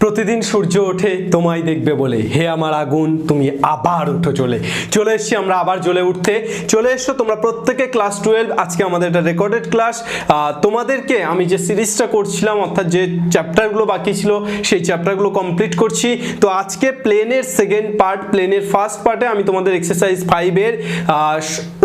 প্রতিদিন সূর্য ওঠে তোমায় দেখবে বলে, হে আমার আগুন তুমি আবার উঠো চলে এসছি আমরা আবার জ্বলে উঠতে। চলে এসছো তোমরা প্রত্যেকে ক্লাস 12। আজকে আমাদের এটা রেকর্ডেড ক্লাস। তোমাদেরকে আমি যে সিরিজটা করছিলাম, অর্থাৎ যে চ্যাপ্টারগুলো বাকি ছিল সেই চ্যাপ্টারগুলো কমপ্লিট করছি। তো আজকে প্লেনের সেকেন্ড পার্ট, প্লেনের ফার্স্ট পার্টে আমি তোমাদের এক্সারসাইজ 5-এর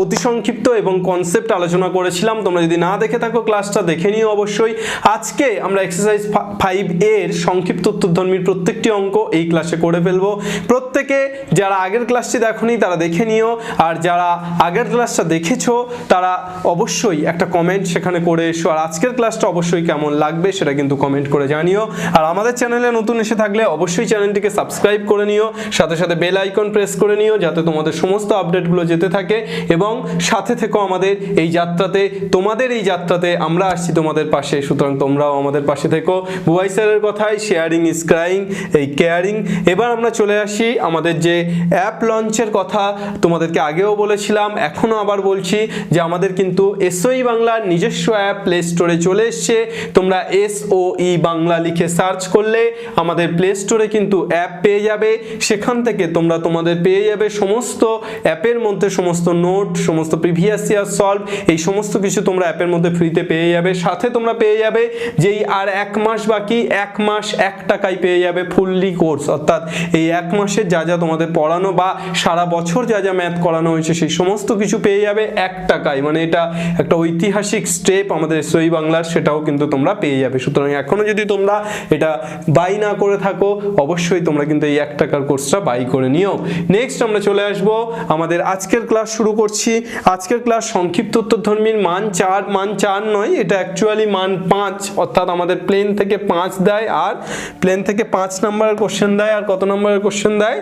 অতি সংক্ষিপ্ত এবং কনসেপ্ট আলোচনা করেছিলাম। তোমরা যদি না দেখে থাকো ক্লাসটা দেখে নিও অবশ্যই। আজকে আমরা এক্সারসাইজ 5-এর সংক্ষিপ্ত উত্তরধর্মীর প্রত্যেকটি অঙ্ক এই ক্লাসে করে ফেলবো। প্রত্যেকে যারা আগের ক্লাসটি দেখোনি তারা দেখে নিও, আর যারা আগের ক্লাসটা দেখেছো তারা অবশ্যই একটা কমেন্ট সেখানে করে এসো। আর আজকের ক্লাসটা অবশ্যই কেমন লাগবে সেটা কিন্তু কমেন্ট করে জানিও। আর আমাদের চ্যানেলে নতুন এসে থাকলে অবশ্যই চ্যানেলটিকে সাবস্ক্রাইব করে নিও, সাথে সাথে বেল আইকন প্রেস করে নিও যাতে তোমাদের সমস্ত আপডেটগুলো যেতে থাকে। এবং সাথে থেকো আমাদের এই যাত্রাতে, তোমাদের এই যাত্রাতে আমরা আসছি তোমাদের পাশে, সুতরাং তোমরাও আমাদের পাশে থেকো। বুয়াই স্যারের কথায় শেয়ারিং ইজ ক্রাইং, এই কেয়ারিং। এবার আমরা চলে আসি আমাদের যে অ্যাপ লঞ্চের কথা তোমাদেরকে আগেও বলেছিলাম, এখনও আবার বলছি যে আমাদের কিন্তু এসওই বাংলার নিজস্ব অ্যাপ প্লে স্টোরে চলে এসছে। তোমরা SOE বাংলা লিখে সার্চ করলে আমাদের প্লে স্টোরে কিন্তু অ্যাপ পেয়ে যাবে। সেখান থেকে তোমরা তোমাদের পেয়ে যাবে সমস্ত অ্যাপের মধ্যে সমস্ত নোট, সমস্ত প্রিভিয়াস ইয়ার সলভ, এই সমস্ত কিছু তোমরা অ্যাপের মধ্যে ফ্রিতে পেয়ে যাবে। সাথে তোমরা পেয়ে যাবে যেই আর 1 মাস বাকি, 1 মাস 1 টাকায় পেয়ে যাবে ফুললি কোর্স। অর্থাৎ এই 1 মাসের যা যা তোমাদের পড়ানো বা সারা বছর যা যা ম্যাথ করানো হয়েছে সেই সমস্ত কিছু পেয়ে যাবে 1 টাকায়। মানে এটা একটা ঐতিহাসিক স্টেপ আমাদের এসওই বাংলার, সেটাও কিন্তু তোমরা পেয়ে যাবে। সুতরাং এখনো যদি তোমরা এটা বাই না করে থাকো অবশ্যই তোমরা কিন্তু এই 1 টাকার কোর্সটা বাই করে নিও। নেক্সট আমরা চলে আসব আমাদের আজকের ক্লাস শুরু করছি। আজকের ক্লাস সংক্ষিপ্ত উত্তরধর্মীর মান 4, মান 4 নয়, এটা অ্যাকচুয়ালি মান 5। অর্থাৎ আমাদের প্লেন থেকে 5 দেয়, আর প্লেন থেকে 5 নম্বরের কোশ্চেন দেয়। আর কত নম্বরের কোশ্চেন দেয়?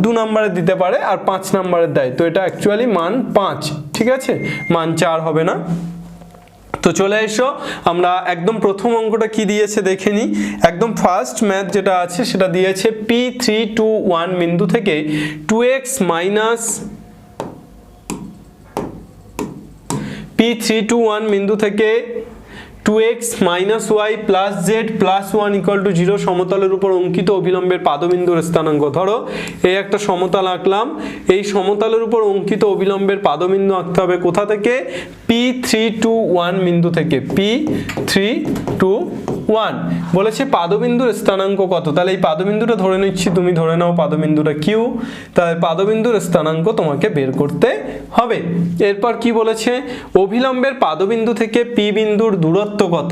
2 নম্বরের দিতে পারে, আর 5 নম্বরের দেয়। তো এটা অ্যাকচুয়ালি মান 5, ঠিক আছে, মান 4 হবে না। তো চলে এসো, আমরা একদম প্রথম অঙ্কটা কি দিয়েছে দেখে নিই। একদম ফার্স্ট ম্যাথ যেটা আছে সেটা দিয়েছে P321 বিন্দু থেকে 2x মাইনাস P321 বিন্দু থেকে 2x minus y plus z plus 1 equal to 0 সমতলের উপর অঙ্কিত অভিলম্বের পাদবিন্দুর স্থানাঙ্ক। ধরো এই একটা সমতল আঁকলাম, এই সমতলের উপর অঙ্কিত অভিলম্বের পাদবিন্দু আঁকতে হবে কোথা থেকে? P321 বিন্দু থেকে। P321 বলেছে পাদবিন্দুর স্থানাঙ্ক কত, তাহলে এই পাদবিন্দুটা ধরে নিচ্ছি, তুমি ধরে নাও পাদবিন্দুটা Q। তাহলে পাদবিন্দুর স্থানাঙ্ক তোমাকে বের করতে হবে। এরপর কি বলেছে? অভিলম্বের পাদবিন্দু থেকে P বিন্দুর দূরত্ব কত?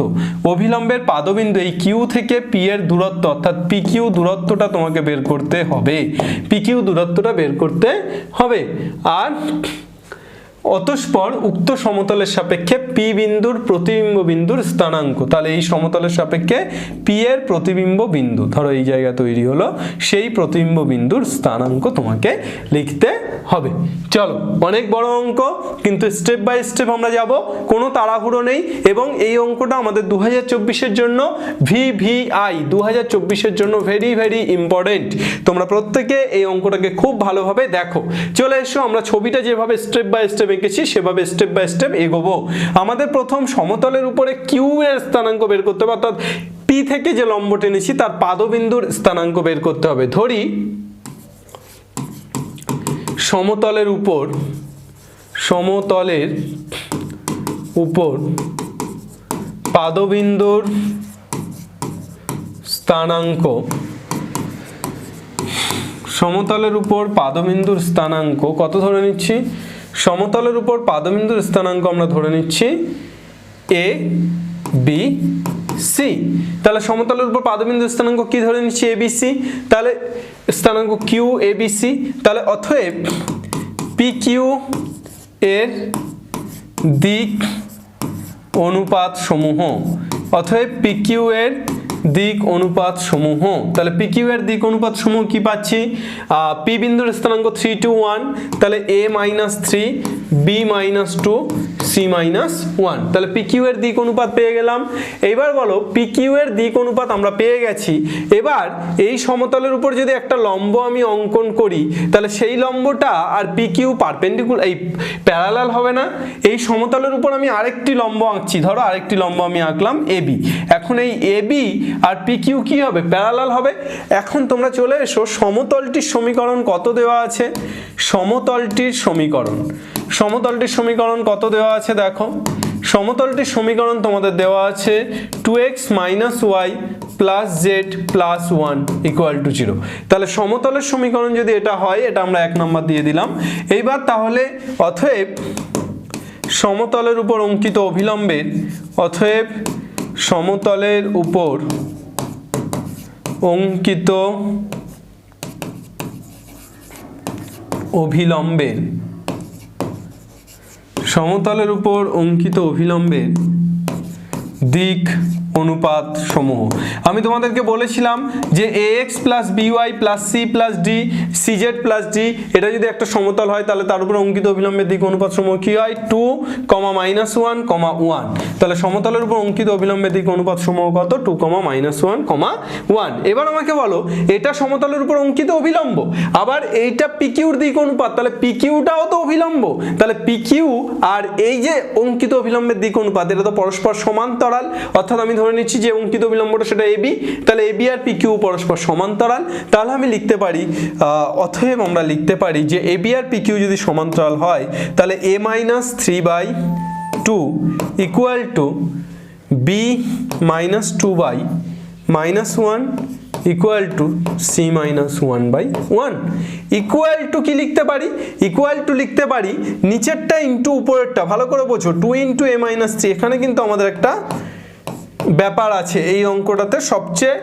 অভিলম্বের পাদবিন্দু এই Q থেকে P এর দূরত্ব, অর্থাৎ PQ দূরত্বটা তোমাকে বের করতে হবে। PQ দূরত্বটা বের করতে হবে। আর অতঃপর উক্ত সমতলের সাপেক্ষে P বিন্দুর প্রতিবিম্ব বিন্দুর স্থানাঙ্ক। তাহলে এই সমতলের সাপেক্ষে P এর প্রতিবিম্ব বিন্দু, ধরো এই জায়গা তৈরি হলো, সেই প্রতিবিম্ব বিন্দুর স্থানাঙ্ক তোমাকে লিখতে হবে। চলো, অনেক বড় অঙ্ক, কিন্তু স্টেপ বাই স্টেপ আমরা যাব, কোনো তাড়াহুড়ো নেই। এবং এই অঙ্কটা আমাদের 2024-এর জন্য VVI 2024-এর জন্য ভেরি ভেরি ইম্পর্টেন্ট। তোমরা প্রত্যেকে এই অঙ্কটাকে খুব ভালোভাবে দেখো। চলে এসো, আমরা ছবিটা যেভাবে স্টেপ বাই স্টেপ এঁকেছি সেভাবে স্টেপ বাই স্টেপ এগোবো। আমাদের প্রথম সমতলের উপরে কিউ এর স্থানাঙ্ক বের করতে হবে, অর্থাৎ পি থেকে যে লম্ব টেনেছি তার পাদবিন্দুর স্থানাঙ্ক বের করতে হবে। ধরি সমতলের উপর পাদবিন্দুর স্থানাঙ্ক, সমতলের উপর পাদবিন্দুর স্থানাঙ্ক কত ধরে নিচ্ছি? সমতলের উপর পাদবিন্দুর স্থানাঙ্ক আমরা ধরে নিচ্ছি ABC। তাহলে সমতলের উপর পাদবিন্দুর স্থানাঙ্ক কি ধরে নিচ্ছি? ABC। তাহলে স্থানাঙ্ক QABC। তাহলে অতএব PQ এর দিক অনুপাত সমূহ, অতএব PQ এর দিক অনুপাত সমূহ। তাহলে PQ এর দিক অনুপাত সমূহ কি পাচ্ছি? P বিন্দুর স্থানাঙ্ক 3 to 1, তাহলে A - 3, B - 2, C c minus one. তাহলে পি কিউ এর দিক অনুপাত পেয়ে গেলাম। এইবার বলো পি কিউ এর দিক অনুপাত আমরা পেয়ে গেছি। এবার এই সমতলের উপর যদি একটা লম্ব আমি অঙ্কন করি তাহলে সেই লম্বটা আর পি কিউ পারপেন্ডিকুলার এই প্যারালাল হবে না। এই সমতলের উপর আমি আরেকটি লম্ব আঁকছি, ধরো আরেকটি লম্ব আমি আঁকলাম এবি। এখন এই এবি আর পি কিউ কি হবে? প্যারালাল হবে। এখন তোমরা চলে এসো সমতলটির সমীকরণ কত দেওয়া আছে। সমতলটির সমীকরণ কত দেওয়া আছে দেখো। সমতলটির সমীকরণ তোমাদের দেওয়া আছে 2x - y + z + 1 = 0। তাহলে সমতলের সমীকরণ যদি এটা হয়, এটা আমরা 1 নম্বর দিয়ে দিলাম। এইবার তাহলে অতএব সমতলের উপর অঙ্কিত অভিলম্বের সমতলের উপর অঙ্কিত অভিলম্বের দিক অনুপাত সমূহ। আমি তোমাদেরকে বলেছিলাম যে ax + by + c + d cz + d এটা যদি একটা সমতল হয় তাহলে তার উপর অঙ্কিত অভিলম্বের দিক অনুপাত সমূহ কি হয়? 2, -1, 1। তাহলে সমতলের উপর অঙ্কিত অভিলম্বের দিক অনুপাত সমূহ কত? 2, -1, 1। এবার আমাকে বলো এটা সমতলের উপর অঙ্কিত অভিলম্ব, আবার এইটা পিকিউর দিক অনুপাত, তাহলে পিকিউটাও তো অভিলম্ব। তাহলে পিকিউ আর এই যে অঙ্কিত অভিলম্বের দিক অনুপাত এটা তো পরস্পর সমান্তরাল। অর্থাৎ আমি ধরে নিচ্ছি যে অঙ্কিত বিলম্বটা সেটা এবি, তাহলে এবি আর পিকিউ পরস্পর সমান্তরাল। তাহলে আমি লিখতে পারি অতএব আমরা লিখতে পারি যে এবি আর পিকিউ যদি সমান্তরাল হয় তাহলে a - 3/2 = b - 2/-1 = c - 1/1 equal to কি লিখতে পারি? ইকুয়াল টু লিখতে পারি নিচেরটা ইনটু উপরেরটা। ভালো করে বোঝো, 2 × a - 3। এখানে কিন্তু আমাদের একটা ব্যাপার আছে। এই অঙ্কটাতে সবচেয়ে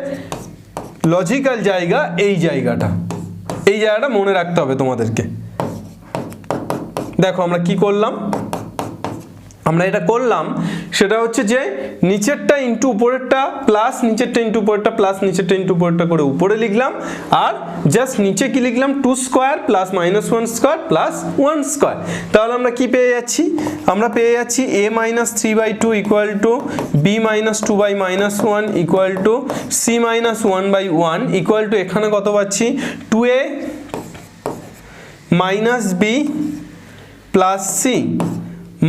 লজিক্যাল জায়গা এই জায়গাটা মনে রাখতে হবে তোমাদেরকে। দেখো আমরা কি করলাম, আমরা এটা করলাম সেটা হচ্ছে যে নিচেরটা ইনটু উপরেরটা প্লাস নিচেরটা ইনটু উপরেরটা প্লাস নিচেরটা ইনটু উপরেরটা করে উপরে লিখলাম, আর জাস্ট নিচে কি লিখলাম? 2² + -1² + 1²। তাহলে আমরা কি পেয়ে যাচ্ছি? আমরা পেয়ে যাচ্ছি a - 3/2 = b - 2/-1 = c - 1/1 = এখানে কত পাচ্ছি? 2a - b + c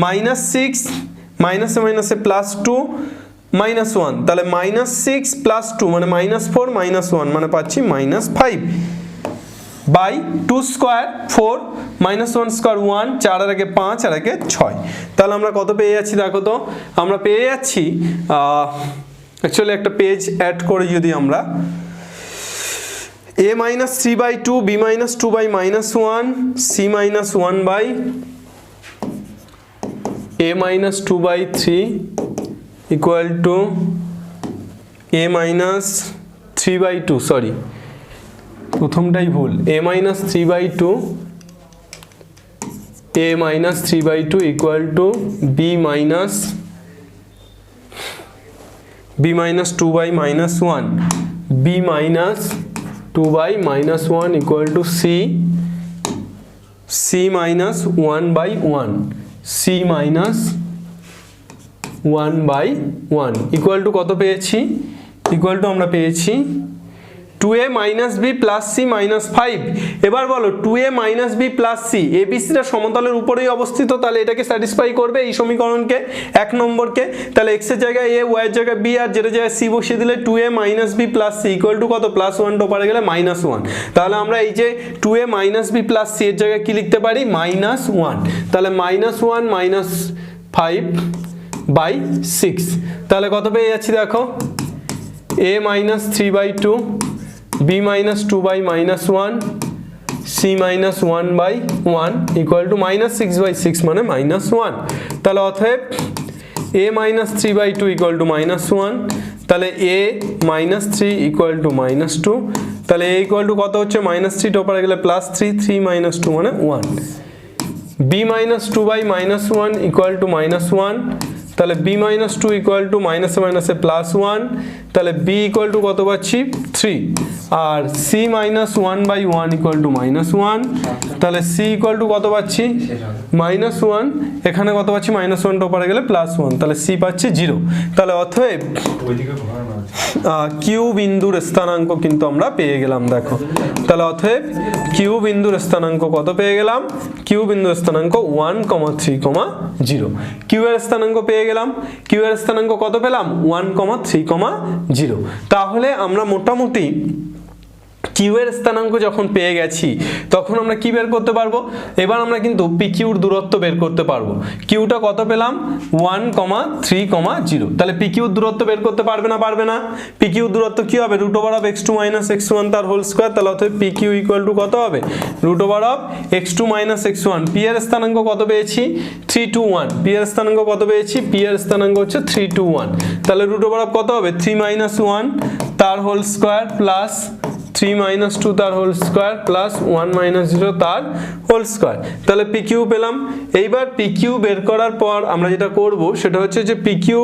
-6 মাইনাসে মাইনাসে +2 -1, তাহলে -6 + 2 মানে -4 -1 মানে পাচ্ছি -5 বাই 2² 4 -1² 1 4 আর আগে 5 আর আগে 6। তাহলে আমরা কত পেয়ে যাচ্ছি দেখো তো? আমরা পেয়ে যাচ্ছি অ্যাকচুয়ালি একটা পেজ অ্যাড করে যদি আমরা a - 3/2 b - 2/-1 c - 1/a - 2/3 = a - 3/2 sorry প্রথমটাই ভুল, a - 3/2 = b - 2/-1 b - 2/-1 = c - 1/1 c - 1/1 = কত পেয়েছি? ইকুয়াল টু আমরা পেয়েছি 2a - b + c - 5। এবার বলো 2a - b + c ABCটা সমতলের উপরেই অবস্থিত, তাহলে এটাকে স্যাটিসফাই করবে এই সমীকরণকে 1 নম্বরকে। তাহলে x এর জায়গায় a, y এর জায়গায় b আর z এর জায়গায় c বসিয়ে দিলে 2a - b + c = কত? +1 টোপারে গেলে -1। তাহলে আমরা এই যে 2a - b + c এর জায়গায় কি লিখতে পারি? -1। তাহলে -1 - 5/6। তাহলে কত পেয়ে যাচ্ছি দেখো? a - 3/2 b - 2/-1 c - 1/1 = -6/6 মানে -1। তাহলে অতএব a - 3/2 = -1, তাহলে a - 3 = -2, তাহলে a = কত হচ্ছে? -3 টোপারে গেলে +3 3 - 2 মানে 1। b - 2/-1 = -1, তাহলে b minus two equal to মাইনাসে মাইনাসে প্লাস ওয়ান, তাহলে বি ইকুয়াল টু কত পাচ্ছি 3, আর c minus one by one equal to minus one, তাহলে সি ইকুয়াল টু কত পাচ্ছি মাইনাস ওয়ান, এখানে কত পাচ্ছি মাইনাস ওয়ানটা ওপরে গেলে প্লাস ওয়ান, তাহলে সি পাচ্ছি 0। তাহলে অতএব কিউ বিন্দুর স্থানাঙ্ক কিন্তু আমরা পেয়ে গেলাম। দেখো তাহলে অতএব কিউ বিন্দুর স্থানাঙ্ক কত পেয়ে গেলাম, কিউ বিন্দুর স্থানাঙ্ক 1, 3, 0। কিউ এর স্থানাঙ্ক পেয়ে গেলাম, কিউ এর স্থানাঙ্ক কত পেলাম 1, 3, 0। তাহলে আমরা মোটামুটি কিউ এর স্থানাঙ্ক যখন পেয়ে গেছি তখন আমরা কি বের করতে পারবো, এবার আমরা কিন্তু পি কিউর দূরত্ব বের করতে পারবো। কিউটা কত পেলাম 1, 3, 0। তাহলে পি কিউর দূরত্ব বের করতে পারবে না, পারবে না। পি কিউর দূরত্ব কি হবে x2 - x1 তার হোল স্কয়ার, তাহলে অতএব পি কিউ ইকুয়াল টু কত হবে x2 - x1। পি এর স্থানাঙ্ক কত পেয়েছি 3, 2, 1। পি এর স্থানাঙ্ক কত পেয়েছি, পি এর স্থানাঙ্ক হচ্ছে 3, 2, 1। তাহলে কত হবে 3 - 1 তার হোল স্কয়ার প্লাস 3 - 2 তার হোল স্কয়ার প্লাস 1 - 0 তার হোল স্কয়ার। তাহলে পি কিউ পেলাম। এইবার পি কিউ বের করার পর আমরা যেটা করব সেটা হচ্ছে যে পি কিউ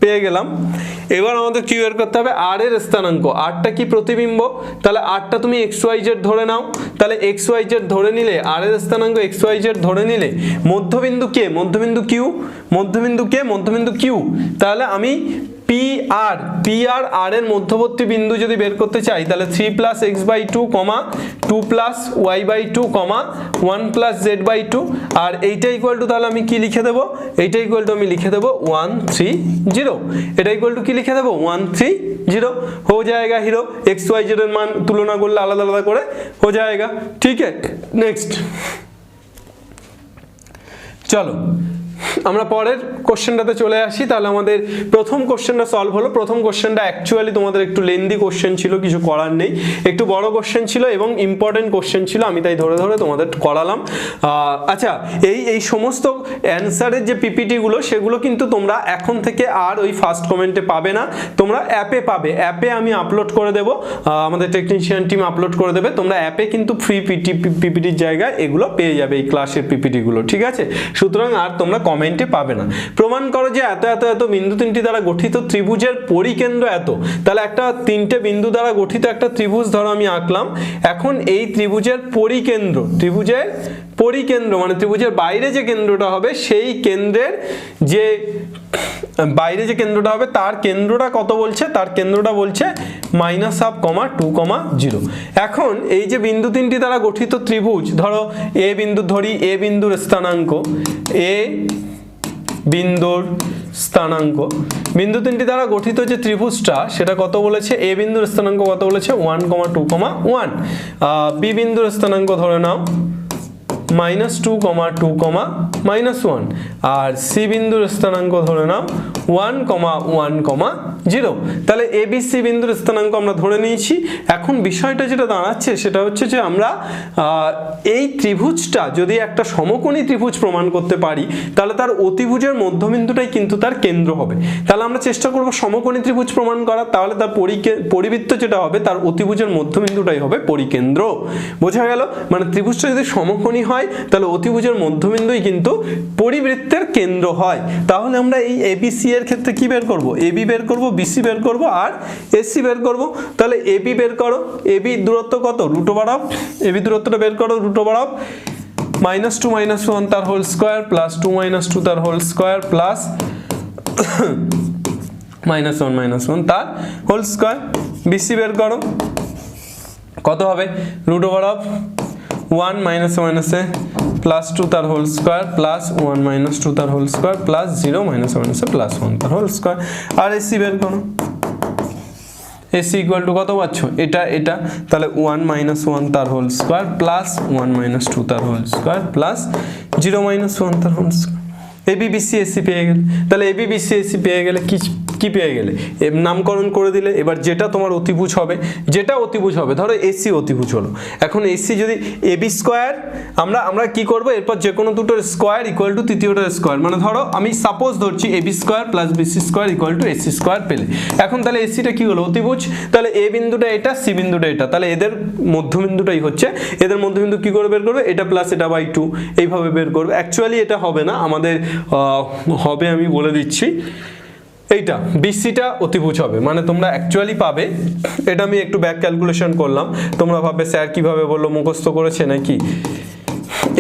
পেয়ে গেলাম, এবার আমাদের কিউ বের করতে হবে আর এর স্থানাঙ্ক। আরটা কি প্রতিবিম্ব, তাহলে আরটা তুমি xyz ধরে নাও, তাহলে xyz ধরে নিলে আর এর স্থানাঙ্ক xyz ধরে নিলে মধ্যবিন্দু কে, মধ্যবিন্দু কিউ, মধ্যবিন্দু কে, মধ্যবিন্দু কিউ। তাহলে আমি পি আর আর এর মধ্যবর্তী বিন্দু যদি বের করতে চাই তাহলে 3 + x/2, 2 + y/2, 1 + z/2, আর এইটা ইকুয়াল টু তাহলে আমি কি লিখে দেব, এইটা ইকুয়াল টু আমি লিখে দেব 1, 3, 0। এটা ইকুয়াল টু কি লিখে দেব 1, 3, 0 हो जाएगा হিরো। xyz এর মান তুলনা করলে আলাদা আলাদা করে हो जाएगा। ঠিক আছে, নেক্সট চলো আমরা পরের কোশ্চেনটাতে চলে আসি। তাহলে আমাদের প্রথম কোশ্চেনটা সলভ হলো। প্রথম কোশ্চেনটা অ্যাকচুয়ালি তোমাদের একটু লেন্দি কোশ্চেন ছিল, কিছু করার নেই, একটু বড় কোশ্চেন ছিল এবং ইম্পর্টেন্ট কোশ্চেন ছিল, আমি তাই ধরে ধরে তোমাদের করালাম। আচ্ছা, এই সমস্ত অ্যান্সারের যে পিপিটিগুলো সেগুলো কিন্তু তোমরা এখন থেকে আর ওই ফার্স্ট কমেন্টে পাবে না, তোমরা অ্যাপে পাবে। অ্যাপে আমি আপলোড করে দেব, আমাদের টেকনিশিয়ান টিম আপলোড করে দেবে। তোমরা অ্যাপে কিন্তু ফ্রি পিপিটির জায়গায় এগুলো পেয়ে যাবে, এই ক্লাসের পিপিটিগুলো। ঠিক আছে, সুতরাং আর তোমরা কমেন্টে পাবে না। প্রমাণ করো যে এত এত এত বিন্দু তিনটি দ্বারা গঠিত ত্রিভুজের পরিকেন্দ্র এত। তাহলে একটা তিনটে বিন্দু দ্বারা গঠিত একটা ত্রিভুজ ধরো আমি আঁকলাম। এখন এই ত্রিভুজের পরিকেন্দ্র, ত্রিভুজের পরিকেন্দ্র মানে ত্রিভুজের বাইরে যে কেন্দ্রটা হবে সেই কেন্দ্রের যে বাইরে যে কেন্দ্রটা হবে তার কেন্দ্রটা কত বলছে, তার কেন্দ্রটা বলছে -1/2, 2, 0। এখন এই যে বিন্দু তিনটি দ্বারা গঠিত ত্রিভুজ, ধরো এ বিন্দু ধরি, এ বিন্দুর স্থানাঙ্ক, এ বিন্দুর স্থানাঙ্ক, বিন্দু তিনটি দ্বারা গঠিত যে ত্রিভুজটা সেটা কত বলেছে, এ বিন্দুর স্থানাঙ্ক কত বলেছে 1, 2, 1। বি বিন্দুর স্থানাঙ্ক ধরে নাও -2, 2, -1, আর সি বিন্দুর স্থানাঙ্ক ধরে নাও 1, 1, 0। তাহলে এ বি সি বিন্দুর স্থানাঙ্ক আমরা ধরে নিয়েছি। এখন বিষয়টা যেটা দাঁড়াচ্ছে সেটা হচ্ছে যে আমরা এই ত্রিভুজটা যদি একটা সমকোণী ত্রিভুজ প্রমাণ করতে পারি তাহলে তার অতিভুজের মধ্যবিন্দুটাই কিন্তু তার কেন্দ্র হবে। তাহলে আমরা চেষ্টা করব সমকোণী ত্রিভুজ প্রমাণ করার, তাহলে তার পরিবৃত্ত যেটা হবে তার অতিভুজের মধ্যবিন্দুটাই হবে পরিকেন্দ্র। বোঝা গেল? মানে ত্রিভুজটা যদি সমকোণী হয় তাহলে অতিভুজের মধ্যবিন্দুই কিন্তু পরিবৃত্তের কেন্দ্র হয়। তাহলে আমরা এই এবিসি এর ক্ষেত্রে কি বের করব, এবি বের করব, বিসি বের করব আর এসি বের করব। তাহলে এবি বের করো, এবি দূরত্ব কত √, এবি দূরত্বটা বের করো √, -2 - 1 তার হোল স্কয়ার প্লাস 2 - 2 তার হোল স্কয়ার প্লাস -1 - 1 তার হোল স্কয়ার। বিসি বের করো, কত হবে √1 - প্লাস 2 তার হোল স্কয়ার প্লাস 1 - 2 তার হোল স্কয়ার প্লাস 0 - প্লাস 1 তার হোল স্কয়ার। আর এসি বের করো, এসি ইকুয়াল টু কত পাচ্ছ, এটা এটা, তাহলে 1 - 1 তার হোল স্কয়ার প্লাস 1 - 2 তার হোল স্কয়ার প্লাস 0 - 1 তার whole square. AB BC AC পেয়ে গেলে, তাহলে এবি বিসি এসি পেয়ে গেলে কি পেয়ে গেলে, নামকরণ করে দিলে। এবার যেটা তোমার অতিভুজ হবে, ধরো এসি অতিভুজ হলো। এখন এসি যদি এবি স্কোয়ার, আমরা কি করব, এরপর যে কোনো দুটোর স্কোয়ার ইকুয়াল টু তৃতীয়টার স্কোয়ার, মানে ধরো আমি সাপোজ ধরছি AB square plus BC square equal to AC square পেলে। এখন তাহলে এসিটা কি হলো, অতিভুজ। তাহলে এ বিন্দুটা এটা, সি বিন্দুটা এটা, তাহলে এদের মধ্যবিন্দুটাই হচ্ছে, এদের মধ্যবিন্দু কি করে বের করবে, এটা প্লাস এটা বাই 2, এইভাবে বের করবে। অ্যাকচুয়ালি এটা হবে না, আমাদের হবে, আমি বলে দিচ্ছি, এইটা বিসিটা অতিভুজ হবে, মানে তোমরা অ্যাকচুয়ালি পাবে, এটা আমি একটু ব্যাক ক্যালকুলেশন করলাম, তোমরা ভাববে স্যার কিভাবে বললো, মুখস্থ করেছে নাকি।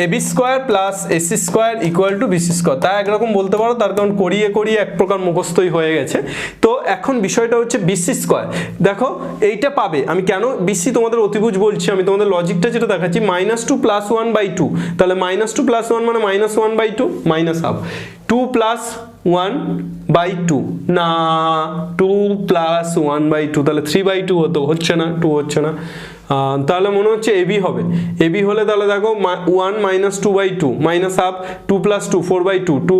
AB square plus AC square equal to BC square, তা একরকম বলতে পারো, তার কারণ করিয়ে এক প্রকার মুখস্থই হয়ে গেছে। তো এখন বিষয়টা হচ্ছে বিসি স্কোয়ার, দেখো এইটা পাবে। আমি কেন বিসি তোমাদের অতিভুজ বলছি, আমি তোমাদের লজিকটা যেটা দেখাচ্ছি, -2 + 1/2, তাহলে -2 + 1 মানে -1/2, মাইনাস হাফ, 2 + 1/2 না, 2 + 1/2, তাহলে 3/2 হচ্ছে না, 2 হচ্ছে না। তাহলে মনে হচ্ছে এবি হবে, এবি হলে তাহলে দেখো 1 - 2/2 মাইনাস হাফ, 2 + 2 4/2, 2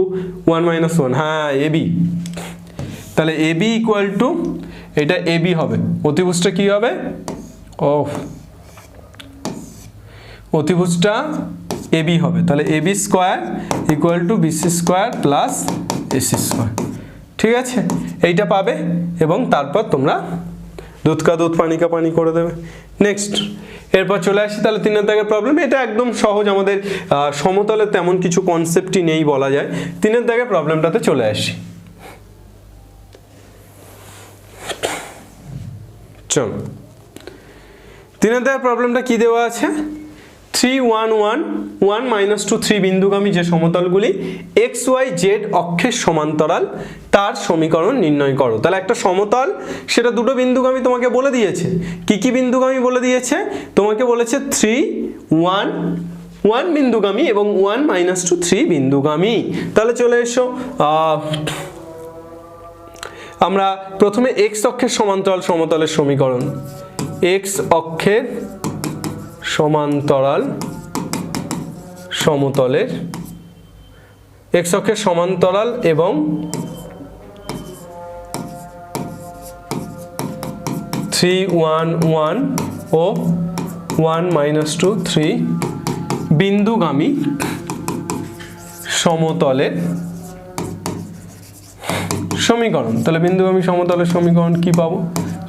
1 - 1, হ্যাঁ এবি। তাহলে এবি ইকুয়াল টু, এটা এবি হবে, অতিভুজটা কি হবে, অতিভুজটা এবি হবে। তাহলে AB square equal to BC square plus AC square, ঠিক আছে, এইটা পাবে। এবং তারপর তোমরা দুধ কা দুধ পানি কা পানি করে দেবে। নেক্সট, এরপর চলে আসি তাহলে 3 দাগের প্রবলেম। এটা একদম সহজ, আমাদের সমতলে তেমন কিছু কনসেপ্টই নেই বলা যায়। 3 দাগের প্রবলেমটাতে চলে আসি, চলো। 3 দাগের প্রবলেমটা কি দেওয়া আছে, 3 1 1 1 - 2 3 বিন্দুগামী যে সমতলগুলি এক্স ওয়াই জেড অক্ষের সমান্তরাল, তার সমীকরণ নির্ণয় করো। তাহলে একটা সমতল, সেটা দুটো বিন্দুগামী তোমাকে বলে দিয়েছে। কি কি বিন্দুগামী বলে দিয়েছে, তোমাকে বলেছে 3 1 1 বিন্দুগামী এবং 1 - 2 3 বিন্দুগামী। তাহলে চলে এসো, আমরা প্রথমে এক্স অক্ষের সমান্তরাল সমতলের সমীকরণ, এক্স অক্ষের সমান্তরাল সমতলের, এক্স অক্ষের সমান্তরাল এবং 3 1 1 ও 1 - 2 3 বিন্দুগামী সমতলের সমীকরণ। তাহলে বিন্দুগামী সমতলের সমীকরণ কি পাবো,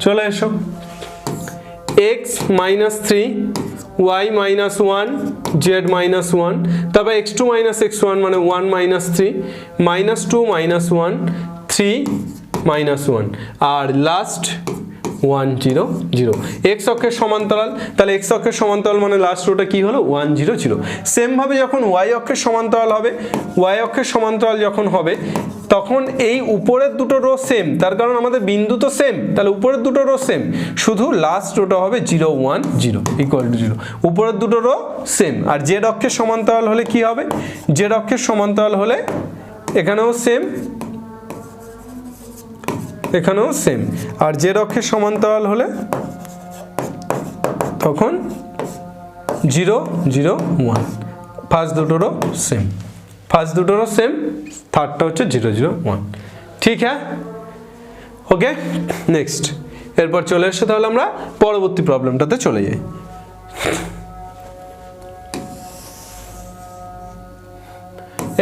চলে এসো, x - 3 y - 1 z - 1, তারপর x2 - x1 মানে 1 - 3 -2 - 1 3 - 1 আর লাস্ট 1 0 0। এক্স অক্ষের সমান্তরাল, তাহলে এক্স অক্ষের সমান্তরাল মানে লাস্ট রোটা কি হলো 1 0 0। সেম ভাবে যখন ওয়াই অক্ষের সমান্তরাল হবে, ওয়াই অক্ষের সমান্তরাল যখন হবে, তখন এই উপরের দুটো রো সেম, তার কারণ আমাদের বিন্দু তো সেম, তাহলে উপরের দুটো রো সেম, শুধু লাস্ট রোটা হবে 0 1 0 ইকুয়াল টু 0। উপরের দুটো রো সেম। আর জেড অক্ষের সমান্তরাল হলে কি হবে, জেড অক্ষের সমান্তরাল হলে এখানেও সেম, এখানেও সেম। আর জেড অক্ষের সমান্তরাল হলে তখন 0 0 1, ফার্স্ট দুটোরও সেম, ফার্স্ট দুটোরও সেম, থার্ডটা হচ্ছে 0 0 1, ঠিক হ্যাঁ, ওকে। নেক্সট, এরপর চলে এসে তাহলে আমরা পরবর্তী প্রবলেমটাতে চলে যাই।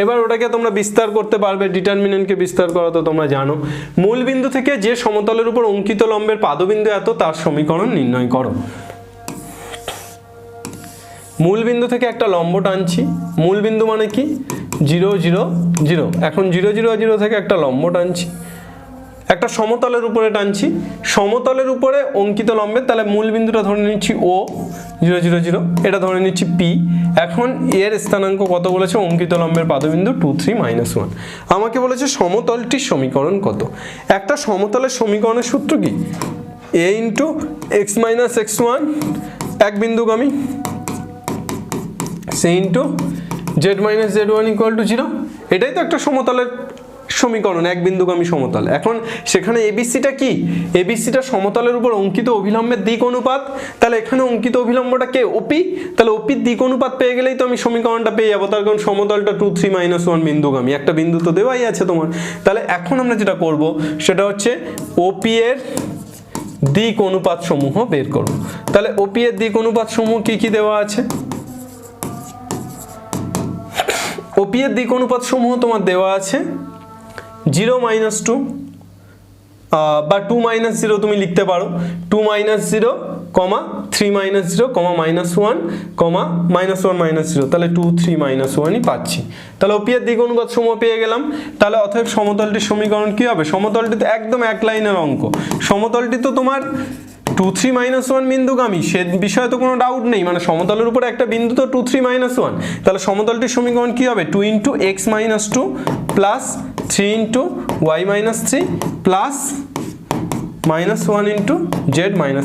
এবার ওটাকে তোমরা বিস্তার করতে পারবে, ডিটারমিনেন্টকে বিস্তার করা তো তোমরা জানো। মূল বিন্দু থেকে যে সমতলের উপর অঙ্কিত লম্বের পাদবিন্দু এত, তার সমীকরণ নির্ণয় করো। মূল বিন্দু থেকে একটা লম্ব টানছি, মূল বিন্দু মানে কি 0 0 0, এখন 0 0 0 থেকে একটা লম্ব টানছি, একটা সমতলের উপরে টানছি, সমতলের উপরে অঙ্কিত লম্বের, তাহলে মূল বিন্দুটা ধরে নিচ্ছি ও 0 0 0, এটা ধরে নিচ্ছি পি। এখন এর স্থানাঙ্ক কত বলেছে, অঙ্কিত লম্বের পাদবিন্দু 2 3 - 1। আমাকে বলেছে সমতলটির সমীকরণ কত। একটা সমতলের সমীকরণের সূত্র কি, a × x - x1 এক বিন্দুগামী, c × z - z1 = 0। এটাই তো একটা সমতলের সমীকরণ এক বিন্দুগামী সমতল। এখন সেখানে এবিসিটা কি, এবিসিটা সমতলের উপর অঙ্কিত অভিলম্বের দিক অনুপাত, তাহলে এখানে অঙ্কিত অভিলম্বটা কে, ওপি, তাহলে ওপির দিক অনুপাত পেয়ে গেলেই তো আমি সমীকরণটা পেয়ে যাবো, তার কারণ সমতলটা 2 3 - 1 বিন্দুগামী, একটা বিন্দু তো দেওয়াই আছে তোমার। তাহলে এখন আমরা যেটা করব সেটা হচ্ছে ওপি এর দিক অনুপাত সমূহ বের করব। তাহলে ওপি এর দিক অনুপাত সমূহ কি কি দেওয়া আছে, ওপি এর দিক অনুপাত সমূহ তোমার দেওয়া আছে 0 - 2 বা 2 - 0 তুমি লিখতে পারো, 2 - 0, 3 - 0, -1, -1 - 0, তাহলে 2 3 - 1ই পাচ্ছি। তাহলে ওপি এর দিক অনুপাত সমূহ পেয়ে গেলাম। তাহলে অতএব সমতলটির সমীকরণ কি হবে, সমতলটি তো একদম এক লাইনের অঙ্ক, সমতলটি তো তোমার 2 3 - 1 বিন্দুগামী, সে বিষয়ে তো কোনো ডাউট নেই, মানে সমতলের উপরে একটা বিন্দু তো 2 3 - 1, তাহলে সমতলটির সমীকরণ কি হবে, 2 × x - 2 plus 3 × y - 3 plus -1 × z -1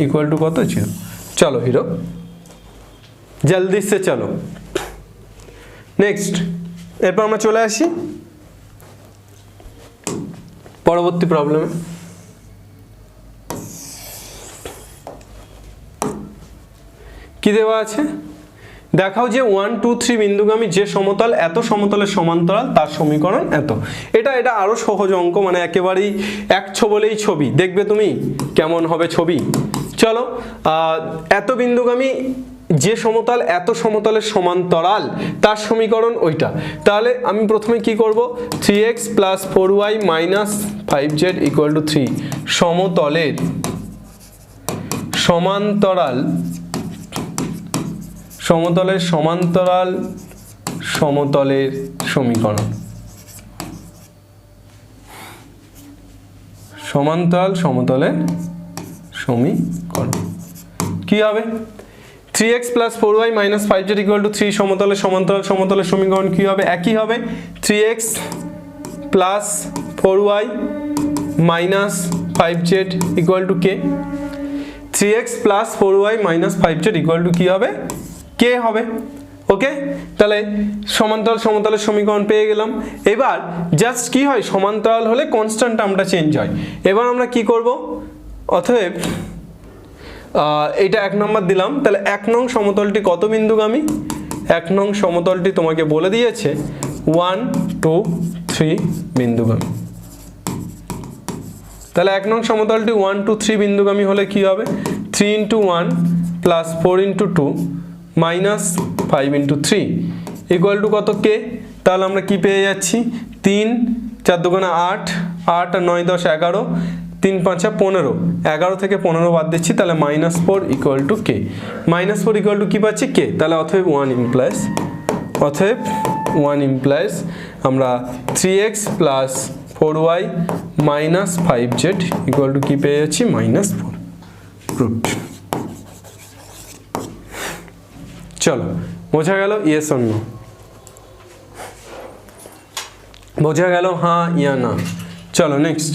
equal to কত, 0। চলো হিরো জলদি সে চলো নেক্সট। এরপর আমরা চলে আসি পরবর্তী প্রবলেমে। কি দেওয়া আছে, দেখাও যে 1 2 3 বিন্দুগামী যে সমতল এত সমতলের সমান্তরাল তার সমীকরণ এত। এটা আরো সহজ অঙ্ক, মানে একেবারেই এক বলেই ছবি, দেখবে তুমি কেমন হবে ছবি। চলো এত বিন্দুগামী যে সমতল এত সমতলের সমান্তরাল তার সমীকরণ ওইটা। তাহলে আমি প্রথমে কি করব, 3x + 4y - 5z = 3 সমতলের সমান্তরাল সমতলের সমীকরণ, সমতলের সমীকরণ কি হবে, 3x + 4y - 5z = 3 সমতলের সমীকরণ কি হবে, একই হবে, 3x + 4y - 5z = k, 3x + 4y - 5z = কি হবে, k হবে। ওকে, তাহলে সমতলের সমীকরণ পেয়ে গেলাম। এবার জাস্ট কি হয়, সমান্তরাল হলে কনস্ট্যান্ট টার্মটা চেঞ্জ হয়। এবার আমরা কি করব, অতএব এটা 1 নম্বর দিলাম। তাহলে 1 নং সমতলটি কত বিন্দুগামী, 1 নং সমতলটি তোমাকে বলে দিয়েছে 1 2 3 বিন্দুগামী। তাহলে 1 নং সমতলটি 1 2 3 বিন্দুগামী হলে কি হবে, 3 × 1 + 4 × 2 - 5 × 3 ইকুয়াল টু কত, কে। তাহলে আমরা কি পেয়ে যাচ্ছি, 3 4 2 8, 8 আর 9 10 11, 3 5 15, 11 থেকে 15 বাদ দিচ্ছি, তাহলে -4 = k, -4 = কি পাচ্ছি, k। তাহলে অতএব 1 implies আমরা 3x + 4y - 5z = কি পেয়ে যাচ্ছি, -4 প্রুফড। চলো বোঝা গেল, ইয়েস অর নো, বোঝা গেল হ্যাঁ ইয়া না। চলো নেক্সট।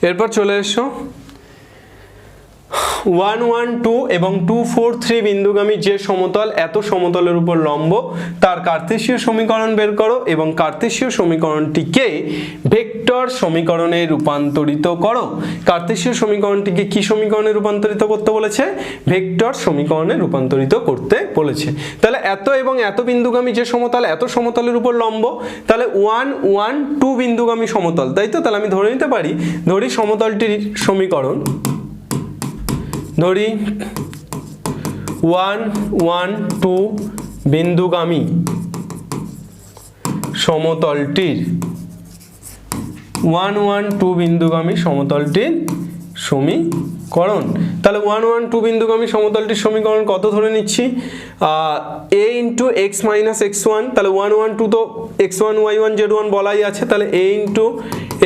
এরপর চলে এসো 1 1 2 এবং 2 4 3 বিন্দুগামী যে সমতল এত সমতলের উপর লম্ব তার কার্তেশীয় সমীকরণ বের করো এবং কার্তেশীয় সমীকরণটিকে ভেক্টর সমীকরণে রূপান্তরিত করো। কার্তেশীয় সমীকরণটিকে কি সমীকরণে রূপান্তরিত করতে বলেছে, ভেক্টর সমীকরণে রূপান্তরিত করতে বলেছে। তাহলে এত এবং এত বিন্দুগামী যে সমতল এত সমতলের উপর লম্ব, তাহলে 1 1 2 বিন্দুগামী সমতল, তাই তো। তাহলে আমি ধরে নিতে পারি, ধরি সমতলটির সমীকরণ, ধরি 1 1 2 বিন্দুগামী সমতলটির 1 1 2 বিন্দুগামী সমতলটির সমীকরণ। তাহলে 1 1 2 বিন্দুগামী সমতলটির সমীকরণ কত ধরে নিচ্ছি, a × x - x1, তাহলে 1 1 2 তো x1 y1 z1 বলাই আছে, তাহলে a ×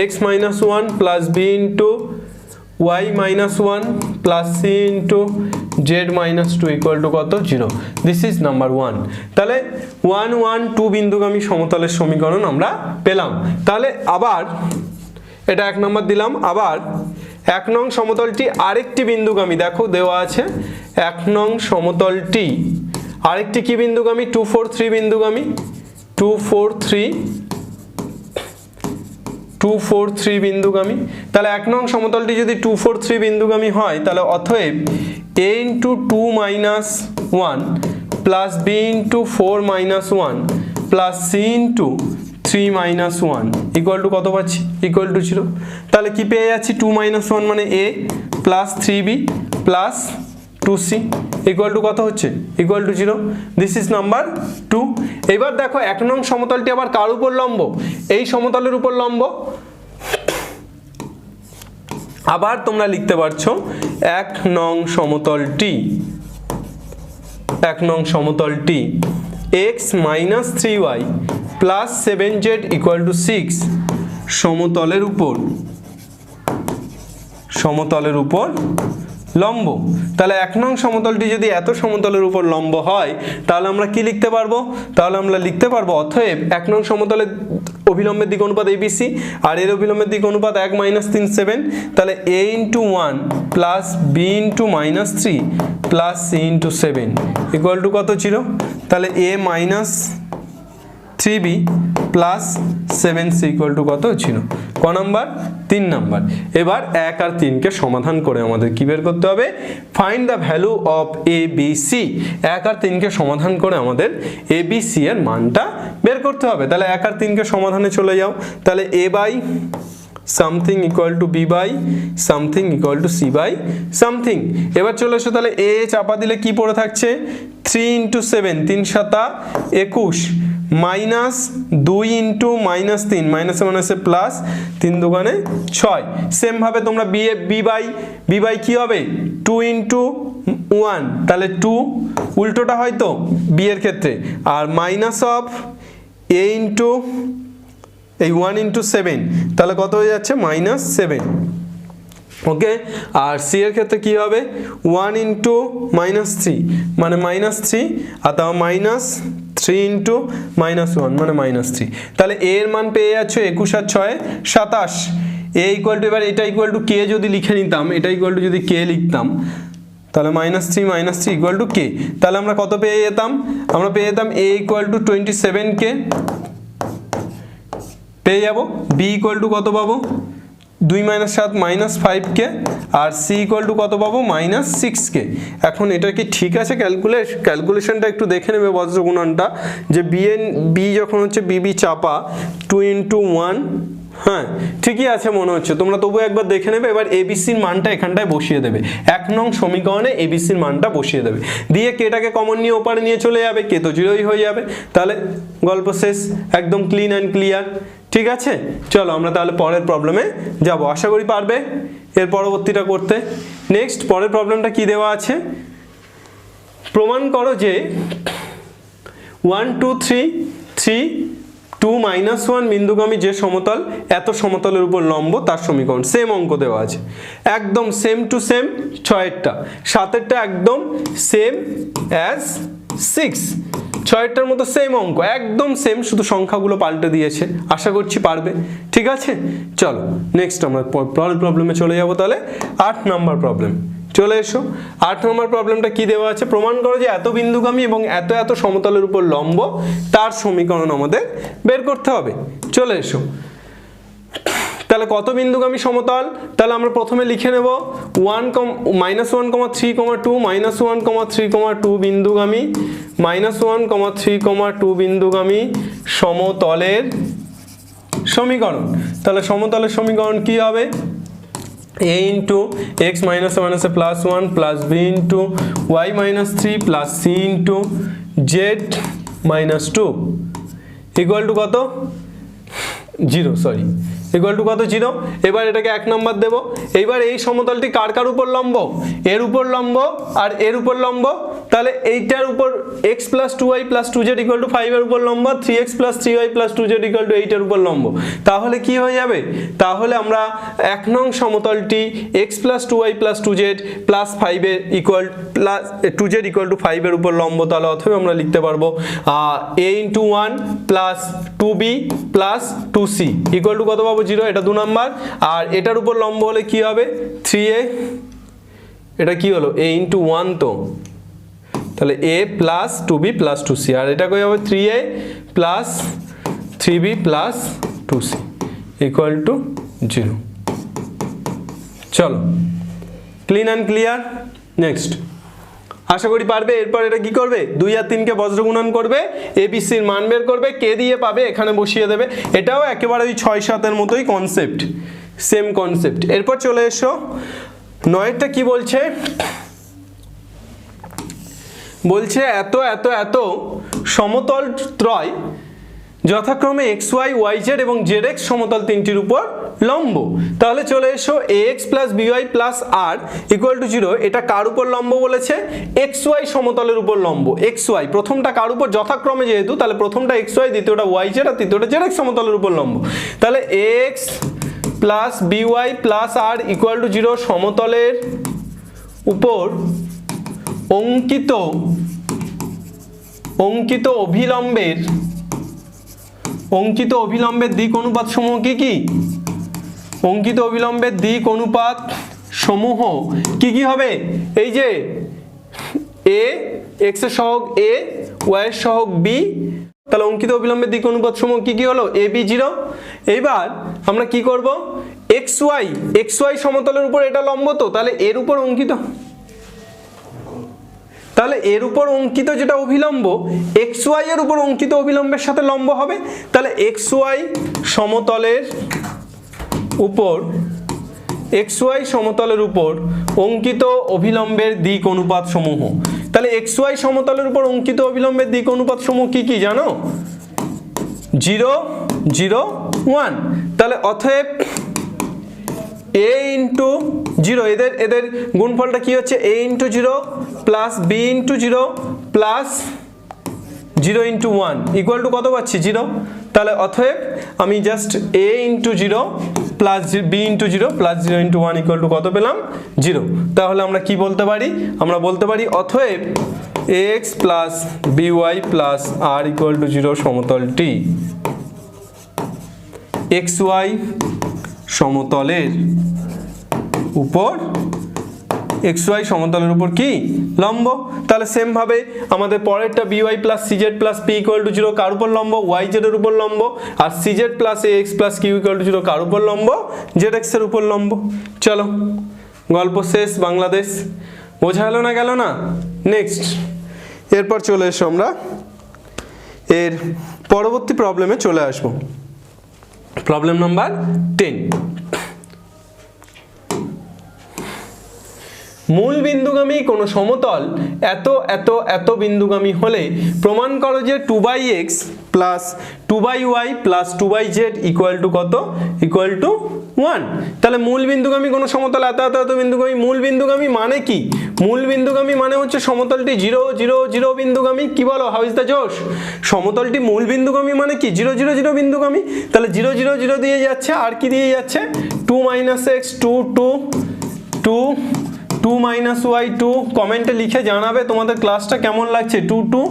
x - 1 plus b × y - 1 plus c × z - 2 equal to কত, 0। This is number 1। তাহলে 1 1 2 বিন্দুগামী সমতলের সমীকরণ আমরা পেলাম। তাহলে আবার এটা 1 নম্বর দিলাম, আবার এক নং সমতলটি আরেকটি বিন্দুগামী, দেখো দেওয়া আছে এক নং সমতলটি আরেকটি কি বিন্দুগামী, 2 4 3 বিন্দুগামী, 2 4 3 বিন্দুগামী। তাহলে এক নং সমতলটি যদি 2 4 3 বিন্দুগামী হয় তাহলে অতএব a × 2 - 1 plus b × 4 - 1 plus c × 3 - 1 equal to কত পাচ্ছি, ইকুয়াল টু 0। তাহলে কি পেয়ে যাচ্ছি, 2 - 1 মানে a plus 3b plus 2c equal to কত হচ্ছে, equal to 0। This is number 2। এবার দেখো এক নং সমতলটি আবার কার উপর লম্ব, এই সমতলের উপর লম্ব। আবার তোমরা লিখতে পারছো এক নং সমতলটি x - 3y plus 7z equal to 6 সমতলের উপর লম্ব। তাহলে এক নং সমতলটি যদি এত সমতলের উপর লম্ব হয় তাহলে আমরা কি লিখতে পারবো, তাহলে আমরা লিখতে পারবো অতএব এক নং সমতলের অভিলম্বের দিক অনুপাত ABC আর এর অভিলম্বের দিক অনুপাত 1 - 3 7। তাহলে a × 1 plus b × -3 plus c × 7 equal to কত ছিল, তাহলে a - 3b plus 7c equal to কত ছিল, ক নাম্বার, 3 নাম্বার। এবার 1 আর 3 কে সমাধান করে আমাদের কি বের করতে হবে, find the value of ABC। 1 আর 3 কে সমাধান করে আমাদের ABC এর মানটা বের করতে হবে। তাহলে 1 আর 3 কে সমাধানে চলে যাও, তাহলে a by something equal to b by something equal to c by something. এবার চলে এসো, তাহলে a চাপা দিলে কি পড়ে থাকছে, 3 × 7 3 × 7 21 মাইনাস 2 × -3 মাইনাসে মাইনাসে প্লাস 3 × 6। সেম ভাবে তোমরা b বাই কি হবে, 2 × 1 তাহলে 2 উল্টোটা হয়তো b এর ক্ষেত্রে, আর মাইনাস অফ a × এই 1 × 7 তাহলে কত হয়ে যাচ্ছে, -7। ওকে, আর c এর ক্ষেত্রে কি হবে, 1 × -3 মানে -3 আর তাও -3 × -1 মানে -3। তাহলে a এর মান পেয়ে যাচ্ছে 21 আর 6 27। a ইকুয়াল টু, এবার এটা ইকুয়াল টু k যদি লিখে নিতাম, এটা ইকুয়াল টু যদি k লিখতাম তাহলে -3 ইকুয়াল টু k। তাহলে আমরা কত পেয়ে যেতাম, আমরা পেয়ে যেতাম a ইকুয়াল টু 27k পেয়ে যাব, b ইকুয়াল টু কত পাবো, 2 - 7 -5k R c equal to কত পাবো, -6k। এখন এটা কি ঠিক আছে, ক্যালকুলেশনটা একটু দেখে নেবে বজ্র গুণনটা, যে b যখন হচ্ছে bb চাপা 2 × 1, হ্যাঁ ঠিকই আছে মনে হচ্ছে, তোমরা তবু একবার দেখে নেবে। এবার এবিসির মানটা এখানটায় বসিয়ে দেবে, 1 নং সমীকরণে এবিসির মানটা বসিয়ে দেবে, দিয়ে কেটাকে কমন নিয়ে ওপারে নিয়ে চলে যাবে, কে তো 0ই হয়ে যাবে। তাহলে গল্প শেষ, একদম ক্লিন অ্যান্ড ক্লিয়ার। ঠিক আছে, চলো আমরা তাহলে পরের প্রবলেমে যাব, আশা করি পারবে এর পরবর্তীটা করতে। নেক্সট পরের প্রবলেমটা কি দেওয়া আছে, প্রমাণ করো যে 1 2 3 3 2 - 1 বিন্দুগামী যে সমতল এত সমতলের উপর লম্ব তার সমীকরণ। সেম অঙ্ক দেওয়া আছে, একদম সেম টু সেম, 6এরটা 7এরটা একদম সেম অ্যাজ 6, 6এরটার মতো সেম অঙ্ক, একদম সেম, শুধু সংখ্যাগুলো পাল্টে দিয়েছে। আশা করছি পারবে। ঠিক আছে, চলো নেক্সট আমরা পরের প্রবলেমে চলে যাব। তাহলে 8 নম্বর প্রবলেম, চলে এসো। 8 নম্বর প্রবলেমটা কি দেওয়া আছে, প্রমাণ করো যে এত বিন্দুগামী এবং এত এত সমতলের উপর লম্ব তার সমীকরণ আমাদের বের করতে হবে। চলে এসো, তাহলে কত বিন্দুগামী সমতল, তাহলে আমরা প্রথমে লিখে নেব -1, -3, 2 -1, 3, 2 বিন্দুগামী, -1, 3, 2 বিন্দুগামী সমতলের সমীকরণ। তাহলে সমতলের সমীকরণ কি হবে, a × x - +1 plus b × y - 3 plus c × z - 2 equal to কত, 0, সরি, ইকুয়াল টু কত, 0। এবার এটাকে 1 নম্বর দেব। এইবার এই সমতলটি কার কার উপর লম্ব, এর উপর লম্ব আর এর উপর লম্ব, তাহলে এইটার উপর x plus 2y plus 2z equal to 5 এর উপর লম্ব, 3x plus 3y plus 2z equal to 8 এর উপর লম্ব। তাহলে কি হয়ে যাবে? তাহলে আমরা 1 নং সমতলটি x plus 2y plus 2z plus 5 এর equal plus 2z equal to 5 এর উপর লম্ব। তাহলে অথবা আমরা লিখতে পারবো a into 1 plus 2b plus 2c equal to কত পাবো? 0। এটা 2 নাম্বার। আর এটার উপর লম্ব হলে কি হবে? 3a, এটা কি হলো? a ইন্টু 1, তো তাহলে a plus 2b plus 2c, আর এটা কই হবে? 3a plus 3b plus 2c equal to 0। চলো, ক্লিন অ্যান্ড ক্লিয়ার। নেক্সট, আশা করি পারবে। এরপর এটা কি করবে? 2 আর 3 কে বজ্র গুণন করবে, এবিসির মান বের করবে, কে দিয়ে পাবে এখানে বসিয়ে দেবে। এটাও একেবারে ওই 6-7 এর মতোই কনসেপ্ট, সেম কনসেপ্ট। এরপর চলে এসো 9টা কি বলছে? বলছে এত এত এত সমতল ত্রয় যথাক্রমে xy, yz এবং zx সমতল তিনটির উপর লম্ব। তাহলে চলে এসো ax plus by plus r equal to 0। এটা কার উপর লম্ব বলেছে? xy সমতলের উপর লম্ব। xy প্রথমটা কার উপর? যথাক্রমে যেহেতু, তাহলে প্রথমটা xy, দ্বিতীয়টা yz আর তৃতীয়টা zx সমতলের উপর লম্ব। তাহলে ax plus by plus r equal to 0 সমতলের উপর অঙ্কিত অভিলম্বের দিক অনুপাত সমূহ কি কি? অঙ্কিত অভিলম্বের দিক অনুপাত সমূহ কি কি হবে? এই যে a, x এর সহগ a, y এর সহগ b, তাহলে অঙ্কিত অভিলম্বের দিক অনুপাত সমূহ কি কি হলো? a b 0। এইবার আমরা কি করব? xy সমতলের উপর এটা লম্ব, তো তাহলে এর উপর অঙ্কিত, তাহলে এর উপর অঙ্কিত যেটা অভিলম্ব xy এর উপর অঙ্কিত অভিলম্বের সাথে লম্ব হবে। তাহলে xy সমতলের উপর অঙ্কিত অভিলম্বের দিক অনুপাত সমূহ। তাহলে xy সমতলের উপর অঙ্কিত অভিলম্বের দিক অনুপাত সমূহ কি কি জানো? 0 0 1। তাহলে অতএব a ইন্টু 0, এদের গুণফলটা কি হচ্ছে? a into 0 plus b into 0 plus 0 into 1 equal to কত পাচ্ছি? 0। তাহলে অতএব আমি just a into 0 plus b into 0 plus 0 into 1 equal to কত পেলাম? 0। তাহলে আমরা কি বলতে পারি? আমরা বলতে পারি অতএব ax plus by plus r equal to 0 সমতলটি xy সমতলের উপর কি লম্ব। তাহলে সেম ভাবে আমাদের পরেরটা by plus cz plus p equal to 0 কার উপর লম্ব? yz এর উপর লম্ব। আর cz plus ax plus q equal to 0 কার উপর লম্ব? zx এর উপর লম্ব। চলো, গল্প শেষ। বাংলাদেশ বোঝা গেল না? গেল না? নেক্সট, এরপর চলে এসো আমরা এর পরবর্তী প্রবলেমে চলে আসবো। Problem number 10। মূল বিন্দুগামী কোন সমতল এত বিন্দুগামী হলে প্রমাণ করো যে 2/x plus 2/y plus 2/z equal to কত? Equal to 1। তাহলে মূল বিন্দুগামী কোন সমতল এত বিন্দুগামী। মূল বিন্দুগামী মানে কি? মূল বিন্দুগামী মানে হচ্ছে সমতলটি 0 0 0 বিন্দুগামী। কি বলো? হাউ ইজ দ্য জোশ? সমতলটি মূল বিন্দুগামী মানে কি? 0 0 0 বিন্দুগামী। তাহলে 0 0 0 দিয়ে যাচ্ছে, আর কি দিয়ে যাচ্ছে? 2 - x 2 2 2 2 - y 2। কমেন্টে লিখে জানাবে তোমাদের ক্লাসটা কেমন লাগছে। 2 2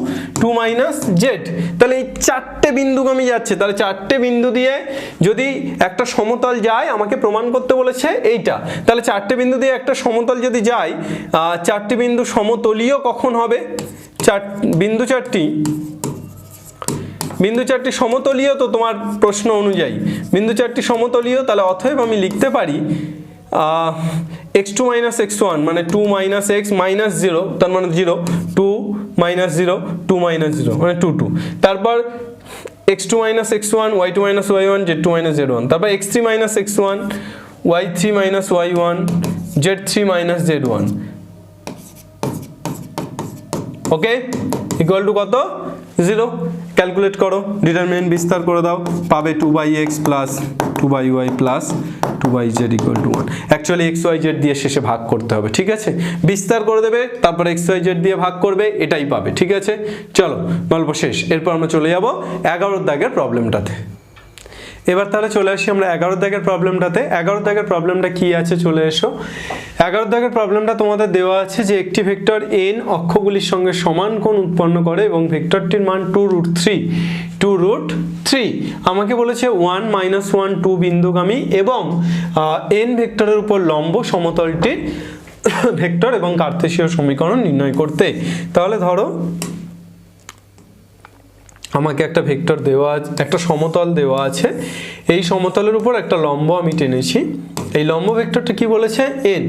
2 - z। তাহলে এই 4টে বিন্দুগামী যাচ্ছে। তাহলে 4টে বিন্দু দিয়ে যদি একটা সমতল যায়, আমাকে প্রমাণ করতে বলেছে এইটা। তাহলে 4টে বিন্দু দিয়ে একটা সমতল যদি যায়, 4টে বিন্দু সমতলীয় কখন হবে? বিন্দু চারটি সমতলীয়, তো তোমার প্রশ্ন অনুযায়ী বিন্দু চারটি সমতলীয়। তাহলে অতএব আমি লিখতে পারি x2 - x1 মানে 2 - x minus 0, তার মানে 0 2 - 0 2 - 0 মানে 2 2। তারপর x2 - x1 y2 - y1 z2 - z1। তারপর x3 - x1 y3 - y1 z3 - z1। Okay, equal to কত? 0। ক্যালকুলেট করো, ডিটারমিনেন্ট বিস্তার করে দাও, পাবে 2/x plus 2/y plus 2/z equal to 1। Actually xyz দিয়ে শেষে ভাগ করতে হবে, ঠিক আছে? বিস্তার করে দেবে, তারপর xyz দিয়ে ভাগ করবে, এটাই পাবে, ঠিক আছে? চলো গল্প শেষ। এরপর আমরা চলে যাব 11 দাগের প্রবলেমটাতে। এবার তাহলে চলে আসি আমরা 11 দাগের প্রবলেমটাতে। 11 দাগের প্রবলেমটা কি আছে, চলে এসো। 11 দাগের প্রবলেমটা তোমাদের দেওয়া আছে যে একটি ভেক্টর n অক্ষগুলির সঙ্গে সমান কোণ উৎপন্ন করে এবং ভেক্টরটির মান 2√3 আমাকে বলেছে 1 -1 2 বিন্দুগামী এবং n ভেক্টরের উপর লম্ব সমতলটির ভেক্টর এবং কার্তেশীয় সমীকরণ নির্ণয় করতে। তাহলে ধরো আমাকে একটা ভেক্টর দেওয়া আছে, একটা সমতল দেওয়া আছে, এই সমতলের উপর একটা লম্ব আমি টেনেছি, এই লম্ব ভেক্টরটা কি বলেছে, n।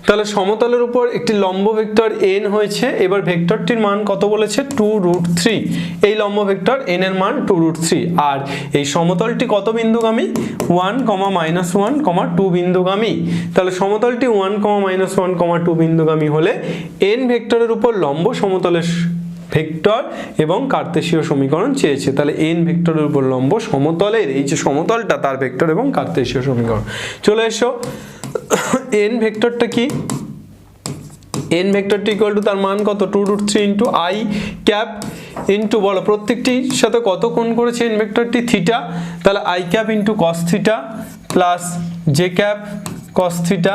তাহলে সমতলের উপর একটি লম্ব ভেক্টর n হয়েছে, এবার ভেক্টরটির মান কত বলেছে, 2√3। এই লম্ব ভেক্টর n এর মান 2√3, আর এই সমতলটি কত বিন্দুগামী, 1, -1, 2 বিন্দুগামী। তাহলে সমতলটি 1, -1, 2 বিন্দুগামী হলে n ভেক্টরের উপর লম্ব সমতলের ভেক্টর এবং কার্তেশীয় সমীকরণ চেয়েছে। তাহলে n ভেক্টরের উপর লম্ব সমতলের এই যে সমতলটা তার ভেক্টর এবং কার্তেশীয় সমীকরণ। চলে এসো, n ভেক্টরটা কি, n ভেক্টরটি ইকুয়াল টু তার মান কত, 2√3 ইন্টু i ক্যাপ ইন্টু বলো প্রত্যেকটির সাথে কত কোণ করেছে n ভেক্টরটি, থিটা। তাহলে i cap into cos theta plus j cap cos theta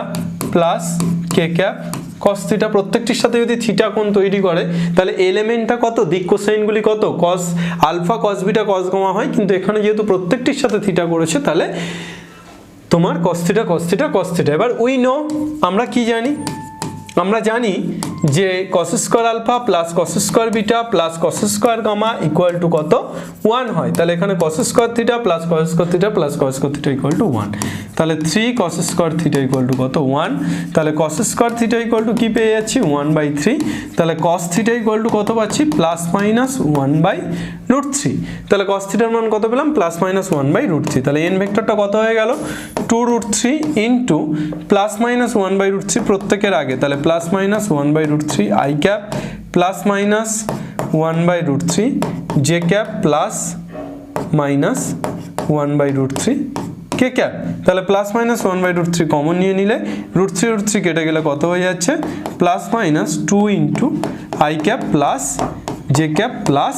plus k cap cos theta. প্রত্যেকটির সাথে যদি থিটা কোণ তৈরি করে তাহলে এলিমেন্টটা কত, দিক কোসাইনগুলি কত, cos alpha cos beta cos gamma হয়, কিন্তু এখানে যেহেতু প্রত্যেকটির সাথে থিটা করেছে তাহলে তোমার cos theta cos theta cos theta. এবার উই নো, আমরা কি জানি, আমরা জানি যে cos square alpha plus cos square beta plus cos square gamma equal to কত, 1 হয়। তাহলে এখানে cos square theta plus cos square theta plus cos square theta equal to 1। তাহলে 3 cos square theta equal to কত, 1। তাহলে cos square theta equal to কি পেয়ে যাচ্ছি, 1/3। তাহলে cos থিটা ইকুয়াল টু কত পাচ্ছি, প্লাস মাইনাস 1/√3। তাহলে cos থিটার মান কত পেলাম, প্লাস মাইনাস 1/√3। তাহলে n ভেক্টরটা কত হয়ে গেল, 2√3 ইন্টু প্লাস মাইনাস 1/√3 প্রত্যেকের আগে, তাহলে plus minus 1/√3 i cap plus minus 1/√3 J cap plus minus 1/√3 K cap. তাহলে প্লাস মাইনাস 1/√3 কমন নিয়ে নিলে √3 কেটে গেলে কত হয়ে যাচ্ছে, plus minus 2 into i cap plus j cap plus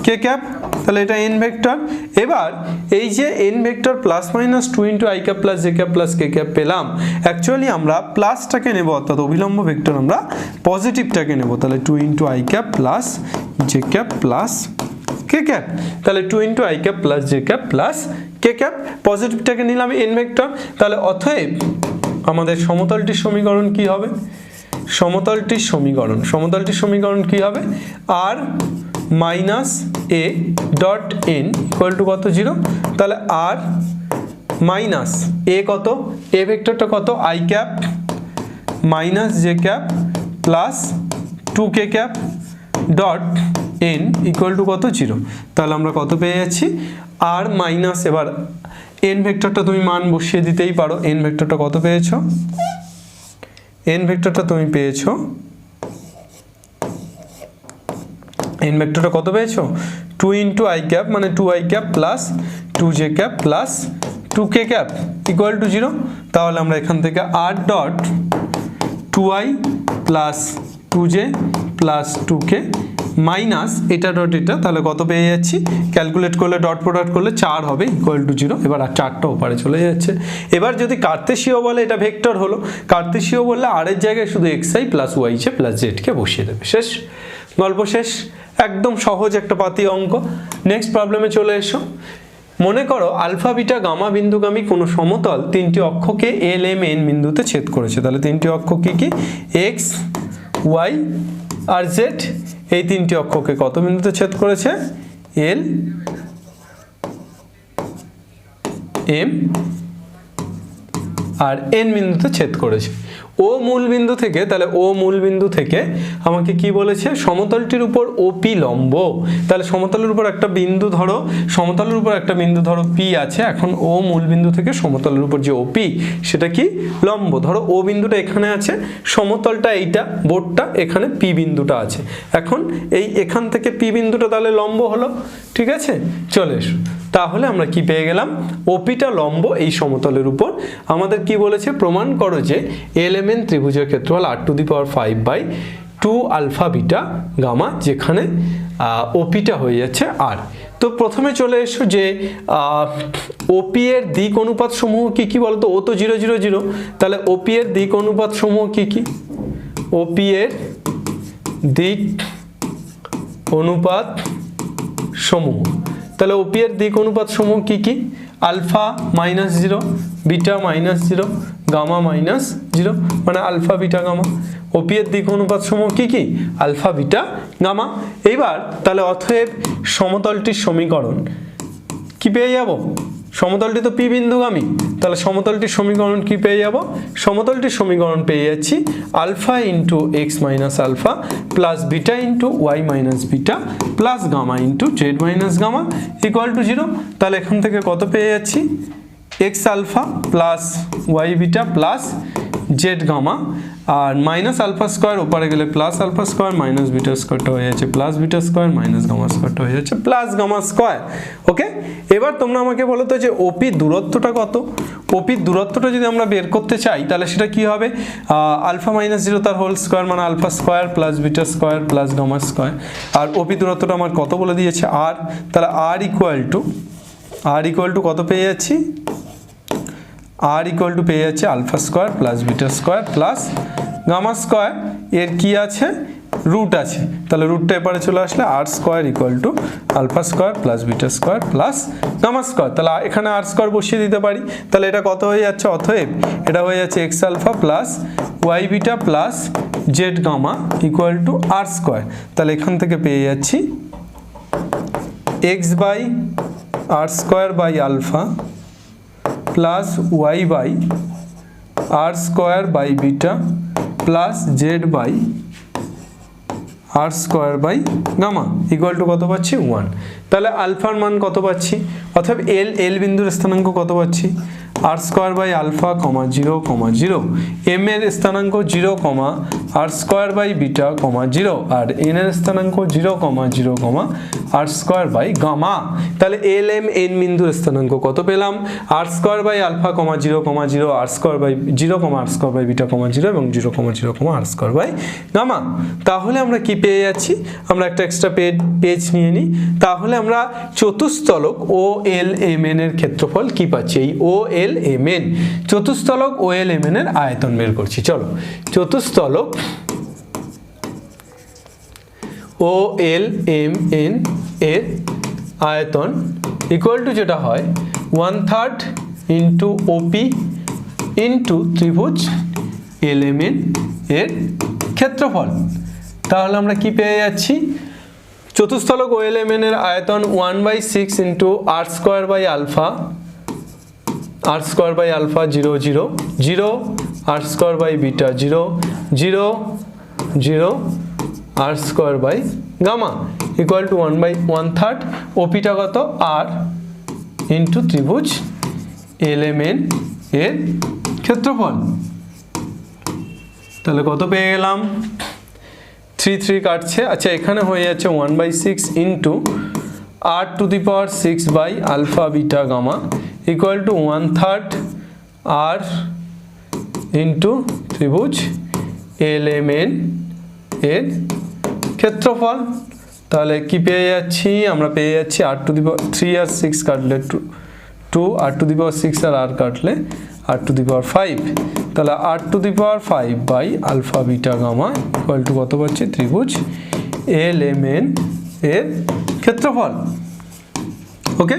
k cap. তাহলে এটা n ভেক্টর। এবার এই যে n vector plus minus 2 into i cap plus j cap plus k cap পেলাম, অ্যাকচুয়ালি আমরা প্লাসটাকে নেব, অর্থাৎ অভিলম্ব ভেক্টর আমরা পজিটিভটাকে নেব। তাহলে 2 into i cap plus j cap plus k cap. তাহলে 2 into i cap plus j cap plus k cap, পজিটিভটাকে নিলাম n ভেক্টর। তাহলে অতএব আমাদের সমতলটির সমীকরণ কি হবে, সমতলটির সমীকরণ কি হবে, আর minus a dot n equal to কত, 0। তাহলে আর মাইনাস এ কত, এ ভেক্টরটা কত, I cap minus J cap plus 2 K cap dot n equal to কত, 0। তাহলে আমরা কত পেয়ে যাচ্ছি, আর মাইনাস, এবার এন ভেক্টরটা তুমি মান বসিয়ে দিতেই পারো। এন ভেক্টরটা কত পেয়েছো, এন ভেক্টরটা তুমি পেয়েছো, এন ভেক্টরটা কত পেয়েছো, 2 ইন্টু i ক্যাপ মানে 2i cap plus 2j cap plus 2k cap equal to 0। তাহলে আমরা এখান থেকে r dot 2i plus 2j plus 2k minus এটা ডট এটা, তাহলে কত পেয়ে যাচ্ছি, ক্যালকুলেট করলে ডট প্রোডাক্ট করলে 4 হবে ইকুয়াল টু 0। এবার আর 4টা ওপারে চলে যাচ্ছে। এবার যদি কার্তেশীয় বলে এটা ভেক্টর হলো, কার্তেশীয় বললে r এর জায়গায় শুধু xi প্লাস yj প্লাস zকে বসিয়ে দেবে, শেষ, গল্প শেষ। একদম সহজ একটা পাতি অঙ্ক। নেক্সট প্রবলেমে চলে এসো। মনে করো আলফা বিটা গামা বিন্দুগামী কোনো সমতল তিনটি অক্ষকে এল এম এন বিন্দুতে ছেদ করেছে। তাহলে তিনটি অক্ষ কি কি, এক্স ওয়াই আর জেড। এই তিনটি অক্ষকে কত বিন্দুতে ছেদ করেছে, এল এম আর এন বিন্দুতে ছেদ করেছে। ও মূল বিন্দু থেকে, তাহলে ও মূল বিন্দু থেকে আমাকে কি বলেছে, সমতলটির উপর ওপি লম্ব। তাহলে সমতলের উপর একটা বিন্দু ধরো, সমতলের উপর একটা বিন্দু ধরো পি আছে। এখন ও মূল বিন্দু থেকে সমতলের উপর যে ওপি সেটা কি লম্ব। ধরো ও বিন্দুটা এখানে আছে, সমতলটা এইটা, বোর্ডটা, এখানে পি বিন্দুটা আছে। এখন এখান থেকে পি বিন্দুটা তাহলে লম্ব হলো, ঠিক আছে। চলে এসো, তাহলে আমরা কি পেয়ে গেলাম, ওপিটা লম্ব এই সমতলের উপর। আমাদের কি বলেছে, প্রমাণ করো যে এলএমএন ত্রিভুজের ক্ষেত্রফল r⁵/2 আলফা বিটা গামা, যেখানে ওপিটা হয়ে যাচ্ছে আর। তো প্রথমে চলে এসো যে ওপি এর দিক অনুপাত সমূহ কি কি বলতো। ও তো 0 0 0, তাহলে ওপি এর দিক অনুপাত সমূহ কি কি। ওপি এর দিক অনুপাত সমূহ, তাহলে ওপি এর দিক অনুপাত সমূহ কি কি, আলফা -0, বিটা -0, গামা -0, মানে আলফা বিটা গামা। ওপি এর দিক অনুপাত সমূহ কি কি, আলফা বিটা গামা। এইবার তাহলে অতএব সমতলটির সমীকরণ কি পেয়ে যাব, সমতলটি তো পি বিন্দুগামী, তাহলে সমতলটির সমীকরণ কি পেয়ে যাব, সমতলটির সমীকরণ পেয়ে যাচ্ছি alpha into x minus alpha plus beta into y minus beta plus gamma into z minus gamma equal to 0। তাহলে এখান থেকে কত পেয়ে যাচ্ছি, x alpha plus y beta plus z gamma, আর মাইনাস আলফা স্কোয়ার ওপারে গেলে plus alpha square, minus beta স্কোয়ারটা হয়ে যাচ্ছে plus beta square, minus gamma স্কোয়ারটা হয়ে যাচ্ছে প্লাস গামা স্কোয়ার। ওকে, এবার তোমরা আমাকে বলো তো যে ওপির দূরত্বটা কত। ওপির দূরত্বটা যদি আমরা বের করতে চাই তাহলে সেটা কি হবে, আলফা -0 তার হোল স্কোয়ার মানে alpha square plus beta square plus gamma square. আর ওপি দূরত্বটা আমার কত বলে দিয়েছে, আর। তাহলে আর ইকুয়াল টু কত পেয়ে যাচ্ছি, আর ইকুয়াল টু পেয়ে যাচ্ছে alpha square plus beta square plus gamma square. এর কি আছে, রুট আছে, তাহলে রুটটা এপারে চলে আসলে r square equal to alpha square plus beta square plus gamma square. তাহলে এখানে আর স্কোয়ার বসিয়ে দিতে পারি, তাহলে এটা কত হয়ে যাচ্ছে, অতএব এটা হয়ে যাচ্ছে x alpha plus y beta plus z gamma equal to r square. তাহলে এখান থেকে পেয়ে যাচ্ছি x by r square by alpha plus y by r square by beta plus z by r square by gamma equal to কত পাচ্ছি, 1। তাহলে আলফার মান কত পাচ্ছি, অর্থাৎ এল বিন্দুর স্থানাঙ্ক কত পাচ্ছি, r square by alpha 0, 0, M এর স্থানাঙ্ক 0, r square by beta 0, r N এর স্থানাঙ্ক 0, 0, আর স্কোয়ার বাই গামা। তাহলে এল এম এন বিন্দুর স্থানাঙ্ক কত পেলাম, r square by alpha 0, 0, r square by 0, r square by beta 0 এবং 0, 0, আর স্কোয়ার বাই গামা। তাহলে আমরা কি পেয়ে যাচ্ছি, আমরা একটা এক্সট্রা পেজ নিয়ে নিই। তাহলে আমরা চতুস্তলক ও এল এম এন এর ক্ষেত্রফল কি পাচ্ছি, এই ও এল এম এন, চতুস্তলক ও এল এম এন এর আয়তন বের করছি। চলো, চতুস্তলক ও এল এম এন এর আয়তন ইকুয়াল টু যেটা হয় 1/3 ইন্টু ওপি ইন্টু ত্রিভুজ এল এম এন এর ক্ষেত্রফল। তাহলে আমরা কি পেয়ে যাচ্ছি, চতুস্তলক ও এল এম এন এর আয়তন 1/6 into r square by alpha, r square by alpha 0, 0, 0, r square by beta 0, 0, 0, r square by gamma equal to 1/1/3। ওপিটা কত, আর ইন্টু ত্রিভুজ এল এম এন এর ক্ষেত্রফল। তাহলে কত পেয়ে গেলাম, 3 3 কাটছে, আচ্ছা এখানে হয়ে যাচ্ছে 1/6 into r⁶ by alpha beta gamma equal to 1/3 r into ত্রিভুজ এল এম এন এর ক্ষেত্রফল। তাহলে কি পেয়ে যাচ্ছি, আমরা পেয়ে যাচ্ছি r⁵ আর 6 কাটলে 2, r⁵ আর আর কাটলে r⁵। তাহলে r⁵ by alpha beta gamma equal to কত পাচ্ছি, ত্রিভুজ এল এম এন এর ক্ষেত্রফল। ওকে,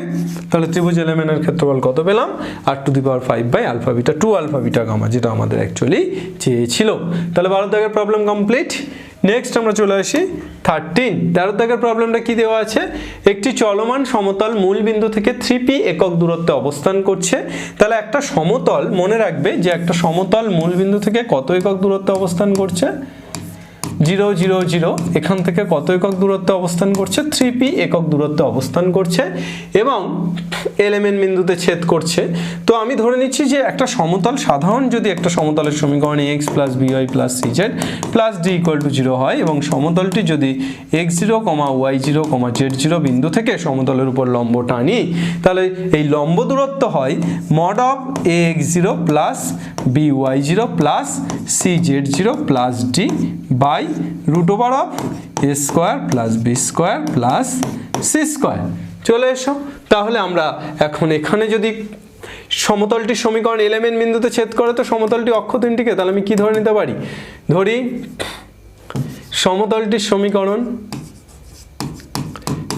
তাহলে ত্রিভুজ এল এম এন এর ক্ষেত্রফল কত পেলাম, r⁵ by alpha beta 2 alpha beta gamma, যেটা আমাদের অ্যাকচুয়ালি চেয়েছিল। তাহলে 12 দাগের প্রবলেম কমপ্লিট। নেক্সট আমরা চলে আসি 13 দাগের প্রবলেমটা কি দেওয়া আছে, একটি চলমান সমতল মূল বিন্দু থেকে 3p একক দূরত্বে অবস্থান করছে। তাহলে একটা সমতল মনে রাখবে যে একটা সমতল মূল বিন্দু থেকে কত একক দূরত্বে অবস্থান করছে, 0 0 0, এখান থেকে কত একক দূরত্বে অবস্থান করছে, 3p একক দূরত্বে অবস্থান করছে এবং এলিমেন্ট বিন্দুতে ছেদ করছে। তো আমি ধরে নিচ্ছি যে একটা সমতল, সাধারণ যদি একটা সমতলের সমীকরণ x + by + cz + d = 0 হয় এবং সমতলটি যদি x0, y0, z0 বিন্দু থেকে সমতলের উপর লম্ব টানি, তাহলে এই লম্ব দূরত্ব হয় mod of ax0 + by0 + cz0 + d by √of a square plus b square plus c square. চলে এসো, তাহলে আমরা এখন এখানে যদি সমতলটির সমীকরণ এলিমেন্ট বিন্দুতে ছেদ করে তো সমতলটি অক্ষ তিনটিকে, তাহলে আমি কি ধরে নিতে পারি, ধরি সমতলটির সমীকরণ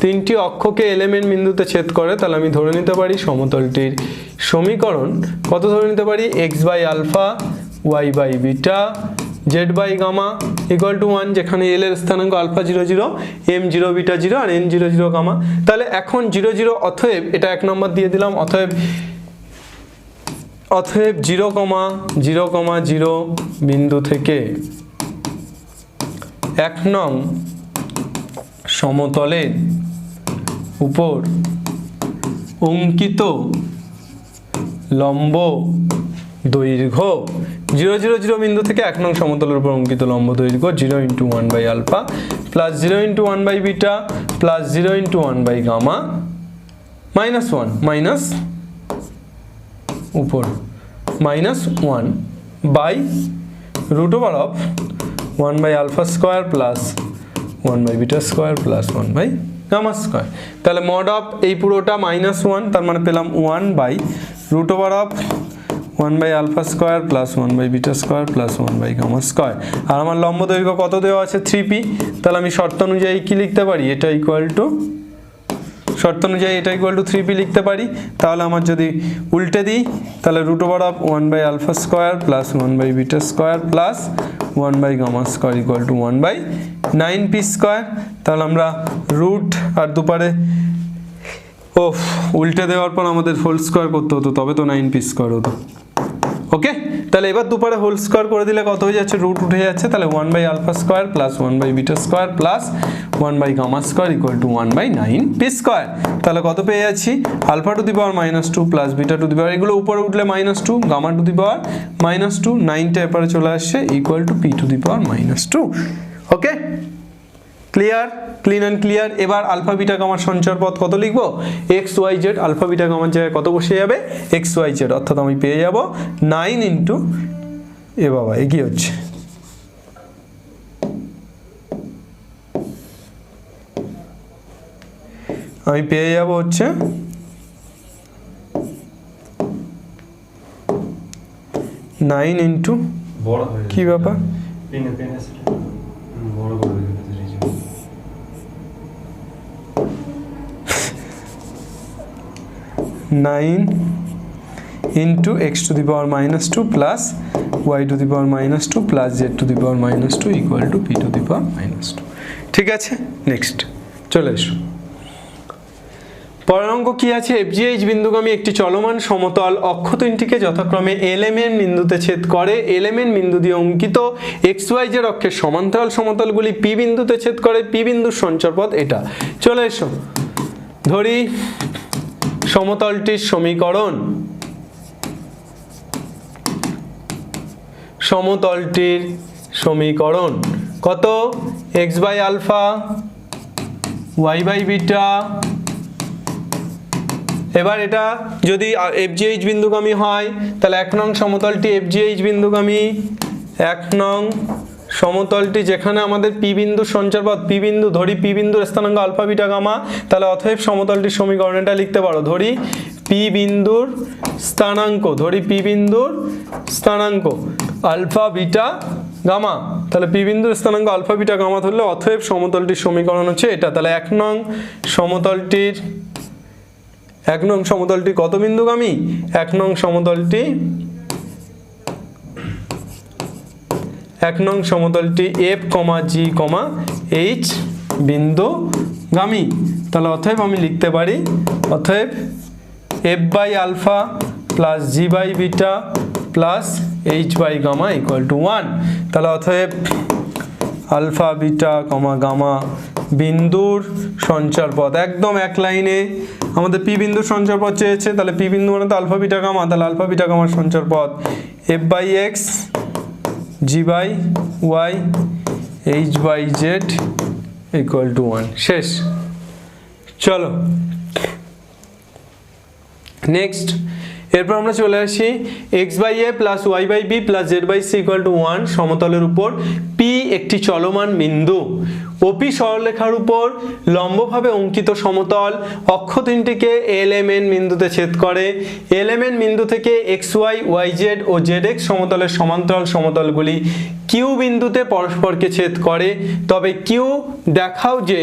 তিনটি অক্ষকে এলিমেন্ট বিন্দুতে ছেদ করে, তাহলে আমি ধরে নিতে পারি সমতলটির সমীকরণ কত ধরে নিতে পারি, x/α, y/β, z/gamma = 1, যেখানে l এর স্থানাঙ্ক α 0 0, m 0 β 0 আর n 0 0 গামা। তাহলে এখন 0 0, অতএব এটা 1 নম্বর দিয়ে দিলাম, অতএব 0, 0, 0 বিন্দু থেকে 1 নং সমতলের উপর অঙ্কিত লম্ব দৈর্ঘ্য 0 0 0 বিন্দু থেকে 1 নং সমতলের উপর অঙ্কিত লম্ব দৈর্ঘ্য 0 × 1/α plus 0 × 1/β plus 0 × 1/gamma minus 1 minus উপর minus 1 by √of 1/α square plus 1/β square plus 1/gamma square. তাহলে mod of এই পুরোটা -1, তার মানে পেলাম 1 by √of 1/α square plus 1/β square plus 1/gamma square. আর আমার লম্ব দৈর্ঘ্য কত দেওয়া আছে, 3p। তাহলে আমি শর্ত অনুযায়ী কি লিখতে পারি, এটা ইকুয়াল টু, শর্ত অনুযায়ী এটা ইকুয়াল টু 3p লিখতে পারি। তাহলে আমার যদি উল্টে দিই, তাহলে √of 1/α square plus 1/β square plus 1/gamma square equal to 1/9p square. তাহলে আমরা রুট আর দুপারে উল্টে দেওয়ার পর আমাদের হোল স্কয়ার করতে হতো, তবে তো 9p স্কয়ার হতো। ওকে, তাহলে এবার দুপারে হোল স্কয়ার করে দিলে কত হয়ে যাচ্ছে, রুট উঠে যাচ্ছে। তাহলে 1/α square plus 1/β square plus 1/gamma square equal to 1/9p square. তাহলে কত পেয়ে যাচ্ছি, α⁻² প্লাস β⁻, এগুলো উপরে উঠলে -2, γ⁻2 9টা এপারে চলে আসছে equal to p⁻²। Okay, clear, clean and clear. এবার α β গামার সঞ্চার পথ কত লিখবো, x y z, α β গামার জায়গায় কত বসে যাবে, x y z, অর্থাৎ আমি পেয়ে যাব 9 ইন্টু, এ বাবা এ কি হচ্ছে, আমি পেয়ে যাব হচ্ছে 9 ইন্টু, কি ব্যাপার, 9 into x⁻² plus y⁻² plus z⁻² equal to p⁻²। ঠিক আছে, নেক্সট চলে এসো। পরের অঙ্ক কি আছে, FGH বিন্দুগামী একটি চলমান সমতল অক্ষ তিনটিকে যথাক্রমে এলিমেন্ট বিন্দুতে ছেদ করে, এলিমেন্ট বিন্দু দিয়ে অঙ্কিত XYZ অক্ষের সমান্তরাল সমতলগুলি P বিন্দুতে ছেদ করে, P বিন্দুর সঞ্চারপথ এটা। চলে এসো, ধরি সমতলটির সমীকরণ, সমতলটির সমীকরণ কত, x/α y/β। এবার এটা যদি FGH বিন্দুগামী হয় তাহলে 1 নং সমতলটি FGH বিন্দুগামী, 1 নং সমতলটি যেখানে আমাদের P বিন্দুর সঞ্চারপথ, P বিন্দু ধরি, P বিন্দুর স্থানাঙ্ক α β গামা, তাহলে অতএব সমতলটির সমীকরণ এটা লিখতে পারো, ধরি P বিন্দুর স্থানাঙ্ক, ধরি P বিন্দুর স্থানাঙ্ক α β গামা, তাহলে P বিন্দুর স্থানাঙ্ক α β গামা ধরলে অতএব সমতলটির সমীকরণ হচ্ছে এটা। তাহলে 1 নং সমতলটির, 1 নং সমতলটি কত বিন্দুগামী, 1 নং সমতলটি এক নং সমতলটি এফ কমা জি কমা এইচ বিন্দুগামী। তাহলে অতএব আমি লিখতে পারি অতএব f by alpha plus g by beta plus h by gamma equal to 1। তাহলে অতএব আলফা বিটা কমা গামা বিন্দুর সঞ্চার পথ একদম এক লাইনে আমাদের পি বিন্দুর সঞ্চার পথ চেয়েছে, তাহলে পি বিন্দু মানে তো আলফা বিটা গামা, তাহলে আলফা বিটা গামার সঞ্চার পথ f by x g by y h by z equal to 1। শেষ। চলো নেক্সট, এরপর আমরা চলে আসি x by a plus y by b plus z by c equal to 1 সমতলের উপর পি একটি চলমান বিন্দু। ওপি সরলরেখার উপর লম্বভাবে অঙ্কিত সমতল অক্ষ তিনটিকে এলএমএন বিন্দুতে ছেদ করে। এলএমএন বিন্দু থেকে এক্স ওয়াই ওয়াই জেড ও জেড এক্স সমতলের সমান্তরাল সমতলগুলি কিউ বিন্দুতে পরস্পরকে ছেদ করে। তবে কিউ দেখাও যে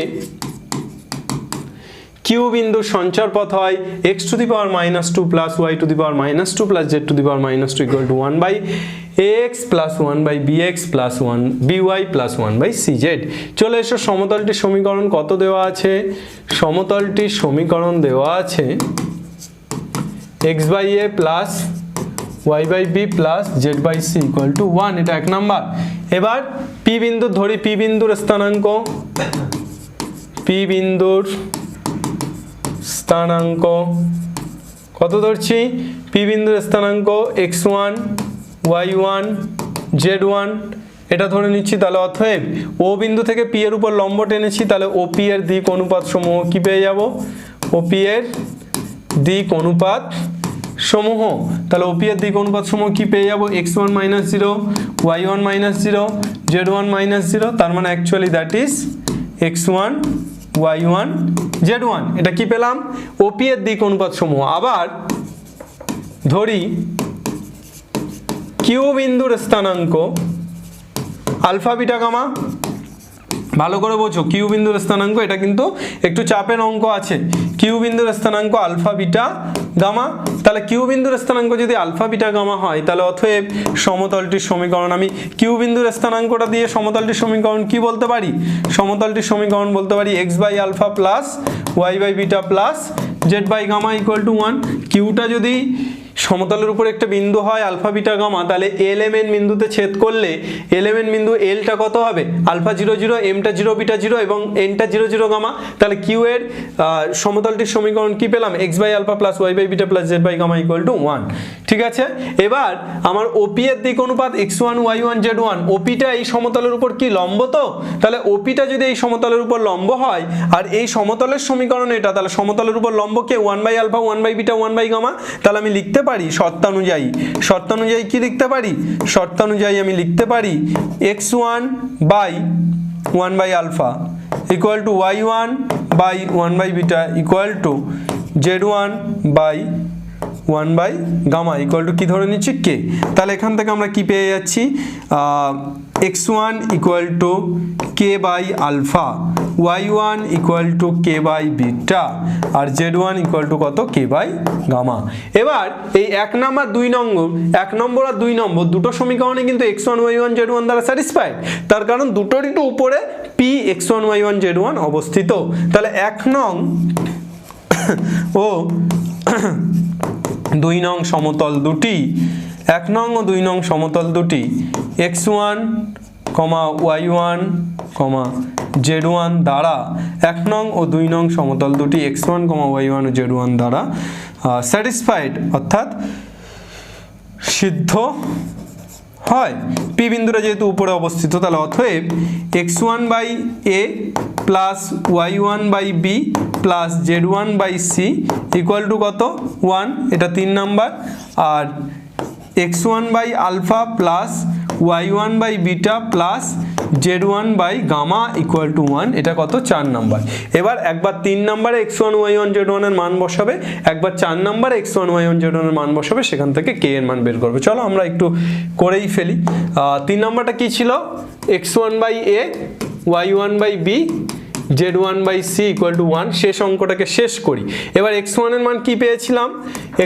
কিউ বিন্দুর সঞ্চার পথ হয় x to the power -2 plus y to the power -2 plus z to the power -2 equal to 1 by ax plus 1 by bx plus 1 by plus 1 by cz। চলে এসো সমতলটির সমীকরণ কত দেওয়া আছে। সমতলটির সমীকরণ দেওয়া আছে x by a plus y by b plus z by c equal to 1, এটা এক নাম্বার। এবার p বিন্দু ধরি, p বিন্দুর স্থানাঙ্ক কত ধরছি, পি বিন্দুর স্থানাঙ্ক x1 y1 z1 এটা ধরে নিচ্ছি। তাহলে অতএব ও বিন্দু থেকে পি এর উপর লম্ব টেনেছি, তাহলে ওপি এর দিক অনুপাত সমূহ কি পেয়ে যাব, ওপি এর দিক অনুপাত সমূহ। তাহলে ওপি এর দিক অনুপাত সমূহ কি পেয়ে যাব, x1 -0 y1 -0 z1 -0, তার মানে actually that is x1 y1 z1। এটা কি পেলাম, ওপি এর দিক অনুপাত সমূহ। আবার ধরি কিউ বিন্দুর স্থানাঙ্ক আলফা বিটা গামা। ভালো করে বোঝো, কিউ বিন্দুর স্থানাঙ্ক এটা কিন্তু একটু চাপের অঙ্ক আছে। কিউ বিন্দুর স্থানাঙ্ক আলফা বিটা গামা। তাহলে কিউ বিন্দুর স্থানাঙ্ক যদি আলফা বিটা গামা হয়, তাহলে অতএব সমতলটির সমীকরণ আমি কিউ বিন্দুর স্থানাঙ্কটা দিয়ে সমতলটির সমীকরণ কি বলতে পারি, সমতলটির সমীকরণ বলতে পারি x by alpha plus y by beta plus z by gamma equal to 1। কিউটা যদি সমতলের উপর একটা বিন্দু হয় আলফা বিটা গামা, তাহলে এলএমএন বিন্দুতে ছেদ করলে এলএমএন বিন্দু এলটা কত হবে, আলফা 0 0 এমটা 0 বিটা 0 এবং এনটা 0 0 গামা। তাহলে কিউ এর সমতলটির সমীকরণ কি পেলাম, x by alpha plus y by beta plus z by gamma equal to 1। ঠিক আছে, এবার আমার ওপি এর দিক অনুপাত x1 y1 z1, ওপিটা এই সমতলের উপর কি লম্ব, তো তাহলে ওপিটা যদি এই সমতলের উপর লম্ব হয় আর এই সমতলের সমীকরণ এটা, তাহলে সমতলের উপর লম্ব কে 1 by alpha 1 by beta 1 by gamma. তাহলে আমি লিখতে পারি শর্তানুযায়ী কি লিখতে পারি, শর্তানুযায়ী আমি লিখতে পারি x1 by 1 by alpha equal to y1 by 1 by beta equal to z1 by 1 by gamma equal to কি ধরে নিচ্ছি কে। তাহলে এখান থেকে আমরা কি পেয়ে যাচ্ছি, x1 equal to k by alpha, y1 equal to k by beta আর z1 ইকুয়াল টু কত, কে বাই গামা। এবার এই 1 নম্বর 2 নম্বর 1 নম্বর আর 2 নম্বর দুটো সমীকরণে কিন্তু x1 y1 z1 দ্বারা স্যাটিসফাইড, তার কারণ দুটোরই তো উপরে p x1 y1 z1 অবস্থিত। তাহলে 1 নং ও 2 নং সমতল দুটি, 1 নং ও 2 নং সমতল দুটি x1 y1 z1 দ্বারা 1 নং ও 2 নং সমতল দুটি x1 y1 ও z1 দ্বারা স্যাটিসফাইড অর্থাৎ সিদ্ধ হয়। পি বিন্দুটা যেহেতু উপরে অবস্থিত, তাহলে অতএব x1 by a plus y1 by b plus z1 by c equal to কত 1, এটা 3 নাম্বার। আর x1 by alpha plus y1 by beta plus z1 by gamma equal to 1, এটা কত 4 নাম্বার। এবার একবার 3 নম্বরে x1 y1 z1 এর মান বসাবে, একবার 4 নম্বরে x1 y1 z1 এর মান বসাবে, সেখান থেকে k এর মান বের করবে। চলো আমরা একটু করেই ফেলি। 3 নম্বরটা কি ছিল, x1 by a y1 by b z1 by c equal to 1। শেষ অঙ্কটাকে শেষ করি। এবার x1 এর মান কি পেয়েছিলাম,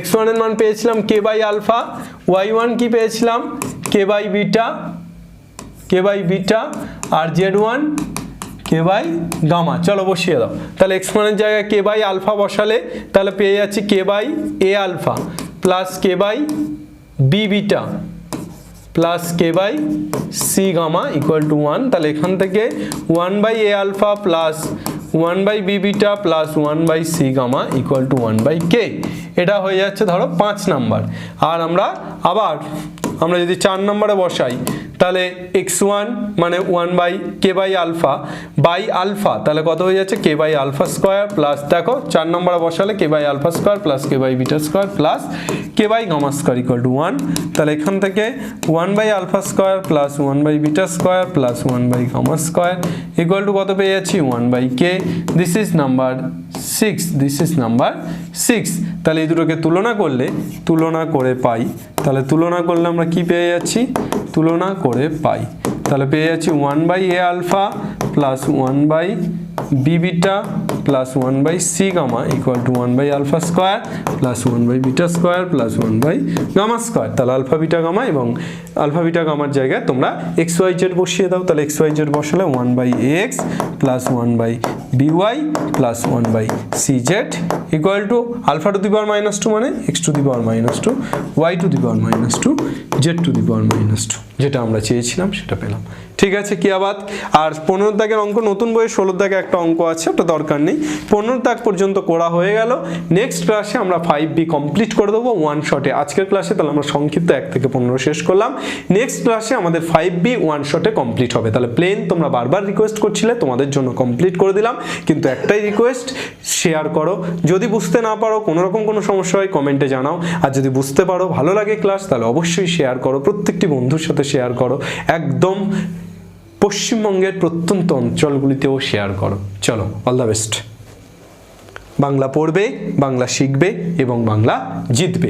x1 এর মান পেয়েছিলাম k বাই আলফা, y1 কি পেয়েছিলাম k বাই বিটা, k কে বাই বিটা, আর Z1 কে বাই গামা। চলো বসিয়ে দাও, তাহলে এক্স মানের জায়গায় কে বাই আলফা বসালে তাহলে পেয়ে যাচ্ছি k by a alpha plus k by b beta plus k by c gamma equal to 1। তাহলে এখান থেকে 1 by a alpha plus 1 by b beta plus 1 by c gamma equal to 1 by k. এটা হয়ে যাচ্ছে ধরো 5 number. আর আমরা যদি 4 নম্বরে বসাই তাহলে x1 মানে 1 বাই কে বাই আলফা তাহলে কত হয়ে যাচ্ছে k by alpha square plus দেখো 4 নম্বরে বসালে k by alpha square plus k by beta square plus k by gamma square equal to 1। তাহলে এখান থেকে 1 by alpha square plus 1 by beta square plus 1 by gamma square equal to কত পেয়ে যাচ্ছি 1 by k. This is number 6। তাহলে এই দুটোকে তুলনা করে পাই, তাহলে তুলনা করলে আমরা কি পেয়ে যাচ্ছি, তুলনা করে পাই তাহলে পেয়ে যাচ্ছি 1 by a alpha plus 1 by b beta plus 1 by c gamma equal to 1 by alpha square plus 1 by beta square plus 1 by gamma square. তাহলে আলফা বিটা গামা এবং আলফা বিটা গামার জায়গায় তোমরা এক্স ওয়াই জেড বসিয়ে দাও। তাহলে x Y z বসালে 1 by x plus 1 by b y plus 1 by c z equal to alpha to the power -2 মানে x to the power -2 y to the power -2 z to the power -2, যেটা আমরা চেয়েছিলাম সেটা পেলাম। ঠিক আছে কি আবার। আর 15 দাগের অঙ্ক নতুন বইয়ে 16 দাগে একটা অঙ্ক আছে, ওটা দরকার নেই। 15 দাগ পর্যন্ত করা হয়ে গেল। নেক্সট ক্লাসে আমরা 5B কমপ্লিট করে দেবো ওয়ান শটে। আজকের ক্লাসে তাহলে আমরা সংক্ষিপ্ত 1 থেকে 15 শেষ করলাম। নেক্সট ক্লাসে আমাদের 5B ওয়ান শটে কমপ্লিট হবে। তাহলে প্লেন তোমরা বারবার রিকোয়েস্ট করছিলে, তোমাদের জন্য কমপ্লিট করে দিলাম, কিন্তু একটাই রিকোয়েস্ট, শেয়ার করো। যদি বুঝতে না পারো, কোনো রকম কোনো সমস্যা হয় কমেন্টে জানাও। আর যদি বুঝতে পারো, ভালো লাগে ক্লাস, তাহলে অবশ্যই শেয়ার করো, প্রত্যেকটি বন্ধুর সাথে শেয়ার করো, একদম পশ্চিমবঙ্গের প্রত্যন্ত অঞ্চলগুলিতেও শেয়ার করো। চলো, অল দ্য বেস্ট। বাংলা পড়বে, বাংলা শিখবে এবং বাংলা জিতবে।